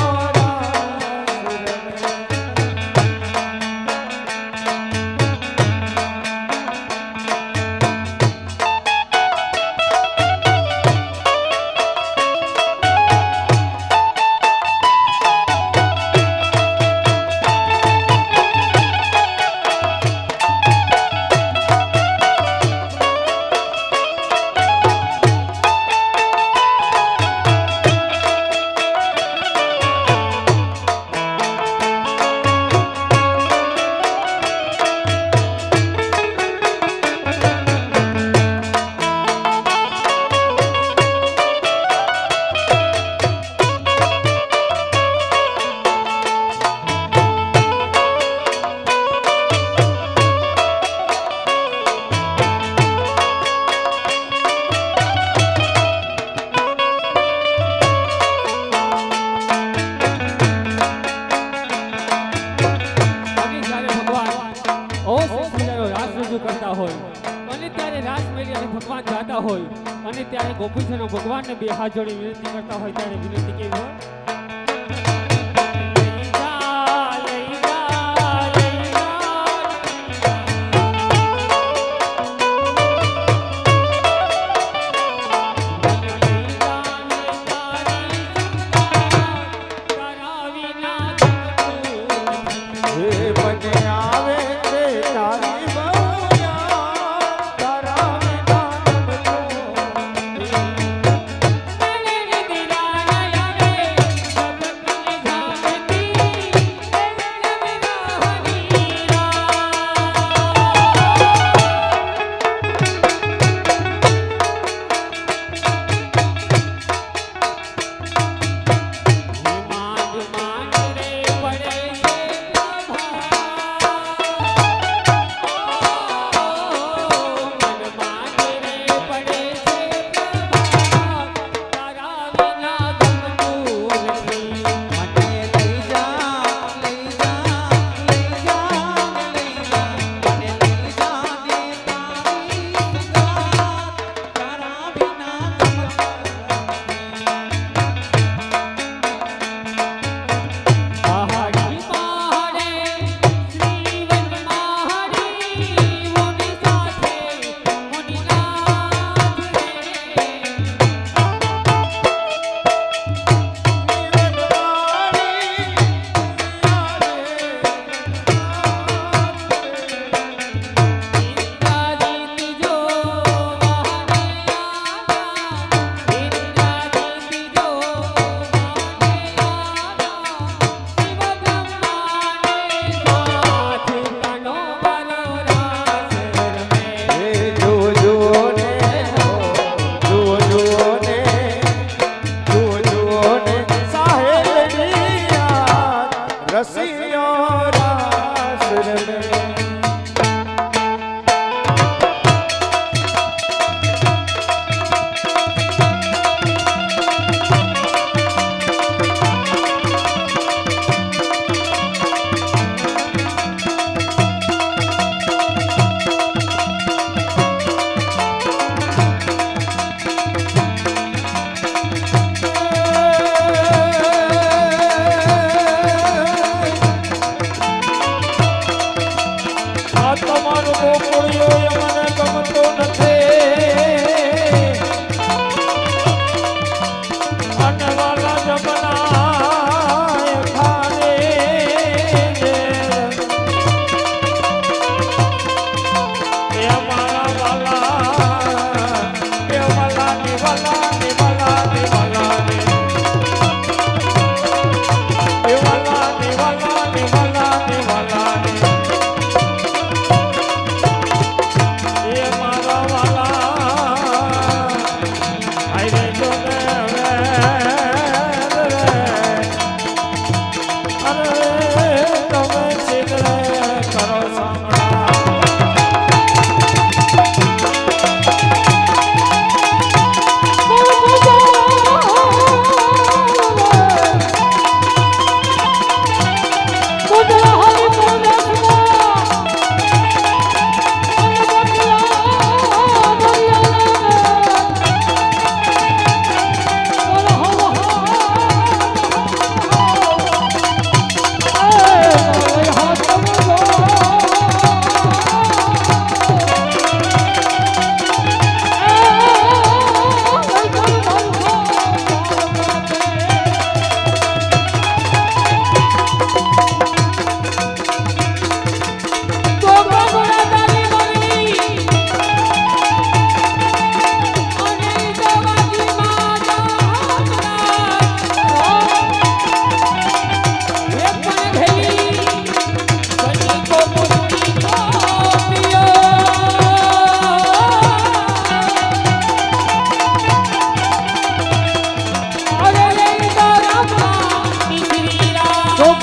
Speaker 4: ભગવાન જાતા હોય અને ત્યારે ગોપીચંદ ભગવાનને બે હાથ જોડી વિનંતી કરતા હોય ત્યારે વિનંતી કેવી હોય?
Speaker 3: મને આવે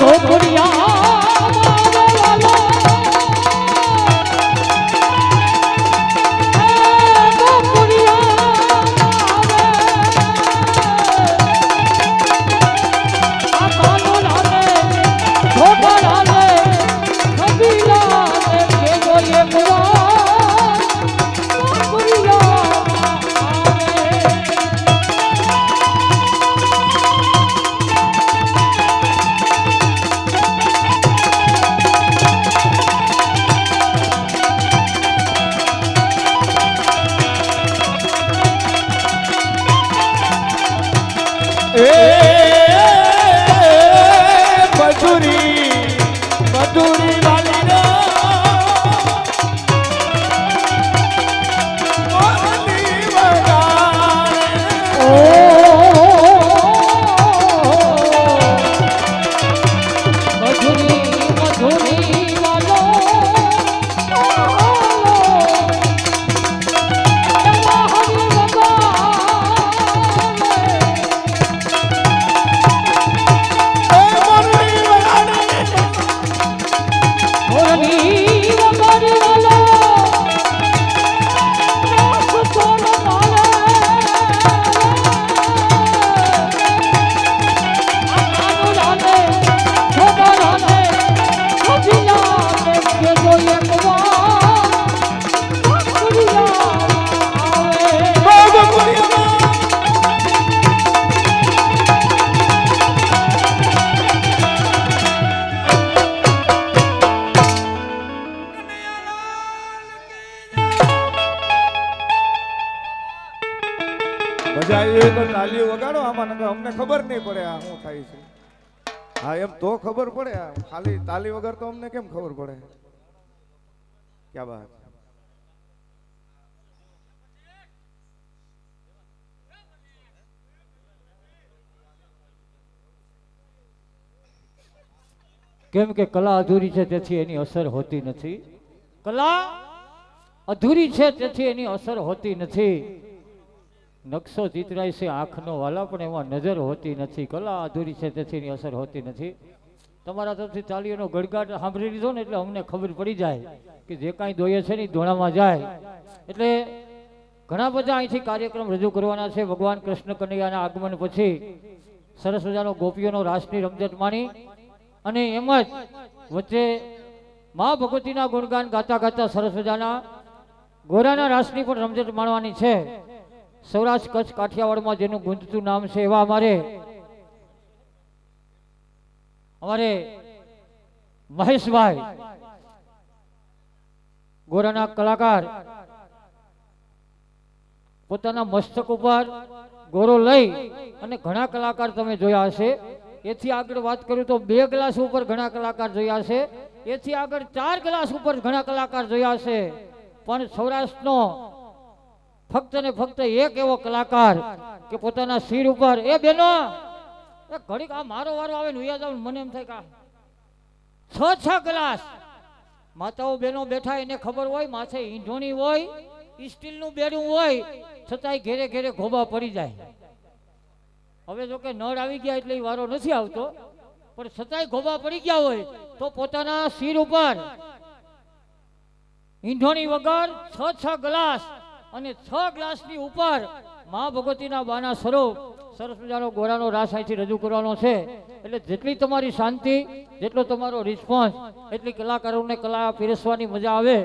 Speaker 3: મધુરી વાલી નો મોરની વગાડે મજા આવી હોય તો તાલીઓ વગાડો આમાં, નકર અમને ખબર નહીં પડે આ શું થાય છે. હા એમ તો ખબર પડે, ખાલી તાલી વગર તો અમને કેમ ખબર પડે. ક્યાં વાત.
Speaker 1: કેમ કે કલા અધૂરી છે તેથી એની અસર હોતી નથી. કલા અધૂરી છે તેથી એની અસર હોતી નથી. નકશો ચિતરાય છે આંખનો વાલા પણ એમાં નજર હોતી નથી. કલા અધૂરી છે તેથી એની અસર હોતી નથી. તમારા તરફથી તાલીઓનો ગડગાટ સાંભળી લીધો ને એટલે અમને ખબર પડી જાય કે જે કાંઈ દોયે છે ને ધોણામાં જાય. એટલે ઘણા બધા અહીંથી કાર્યક્રમ રજૂ કરવાના છે. ભગવાન કૃષ્ણ કનૈયાના આગમન પછી સરસ મજાનો ગોપીઓનો રાસની રમઝટ માણી અને એમ જ વચ્ચે મા ભગવતીના ગુણગાન ગાતા ગાતા સરસ મજાના ગોરાના રાસની પણ રમઝટ માણવાની છે. સૌરાષ્ટ્ર કચ્છ કાઠિયાવાડમાં જેનું ગુંજતું નામ છે એવા અમારે મહેશભાઈ ગોરાના કલાકાર પોતાના મસ્તક ઉપર ગોરો લઈ અને ઘણા કલાકાર તમે જોયા હશે. એથી આગળ વાત કરું તો 2 ગ્લાસ ઉપર ઘણા કલાકાર જોયા છે. એથી આગળ 4 ગ્લાસ ઉપર ઘણા કલાકાર જોયા છે. પણ સૌરાષ્ટ્રનો ફક્ત ને ફક્ત એક એવો કલાકાર કે પોતાના શિર ઉપર એ બેનો ઘડીક આ મારો વારો આવે ને ઉયા જાવ મને એમ થાય કે 6 ગ્લાસ માતાઓ બેનો બેઠા એને ખબર હોય માથે ઈંઢોણી હોય સ્ટીલનું બેડું હોય છતાંય ઘેરે ઘેરે ઘોબા પડી જાય. હવે જો કે નળ આવી ગયા એટલે વારો નથી આવતો પણ છતાંય ઘોબા પડી ગયા હોય તો પોતાના શિર ઉપર ઈંઢોણી વગર 6 ગ્લાસ અને 6 ગ્લાસની ઉપર મા ભગવતીના બાના સ્વરૂપ સરસ મજાનો ગોરાનો રાસ અહીંથી રજૂ કરવાનો છે. એટલે જેટલી તમારી શાંતિ જેટલો તમારો રિસ્પોન્સ એટલી કલાકારોને કલા પીરસવાની મજા આવે.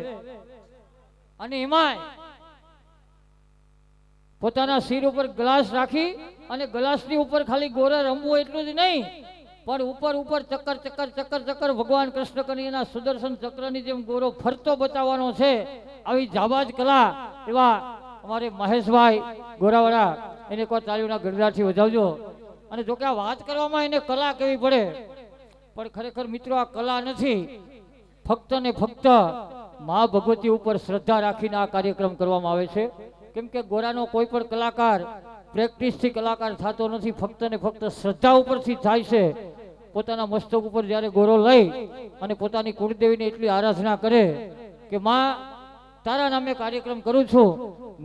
Speaker 1: અને એમાં પોતાના શિર ઉપર ગ્લાસ રાખી અને ગ્લાસની ઉપર ખાલી ગોરા રમવું એટલું જ નહીં પણ ઉપર ઉપર ચક્કર ચક્કર ચક્કર ચક્કર ભગવાન કૃષ્ણ કનૈયાના સુદર્શન ચક્રની જેમ ગોરો ફરતો બતાવવાનો છે. આવી જાબાજ કલા એવા અમારે મહેશભાઈ ગોરાવાળા એને કોઈ તાલીઓના ગરદાથી વધાવજો. અને જોકે આ વાત કરવામાં એને કલા કેવી પડે પણ ખરેખર મિત્રો આ કલા નથી. ફક્ત ને ફક્ત મા ભગવતી ઉપર શ્રદ્ધા રાખીને આ કાર્યક્રમ કરવામાં આવે છે. કેમ કે ગોરાનો કોઈ પણ કલાકાર પ્રેક્ટિસથી કલાકાર થતો નથી. ફક્ત ને ફક્ત શ્રદ્ધા ઉપરથી થાય છે. પોતાના મસ્તક ઉપર જ્યારે ગોરો લઈ અને પોતાની કુળદેવીને એટલી આરાધના કરે કે માં તારા નામે કાર્યક્રમ કરું છું,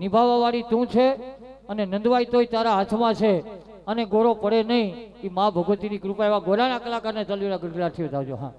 Speaker 1: નિભાવવા વાળી તું છે અને નંદવાઈ તોય તારા હાથમાં છે. અને ગોરો પડે નહીં એ મા ભગવતીની કૃપા એવા ગોરાના કલાકારને તલવીરા ગગડાથી આવજો. હા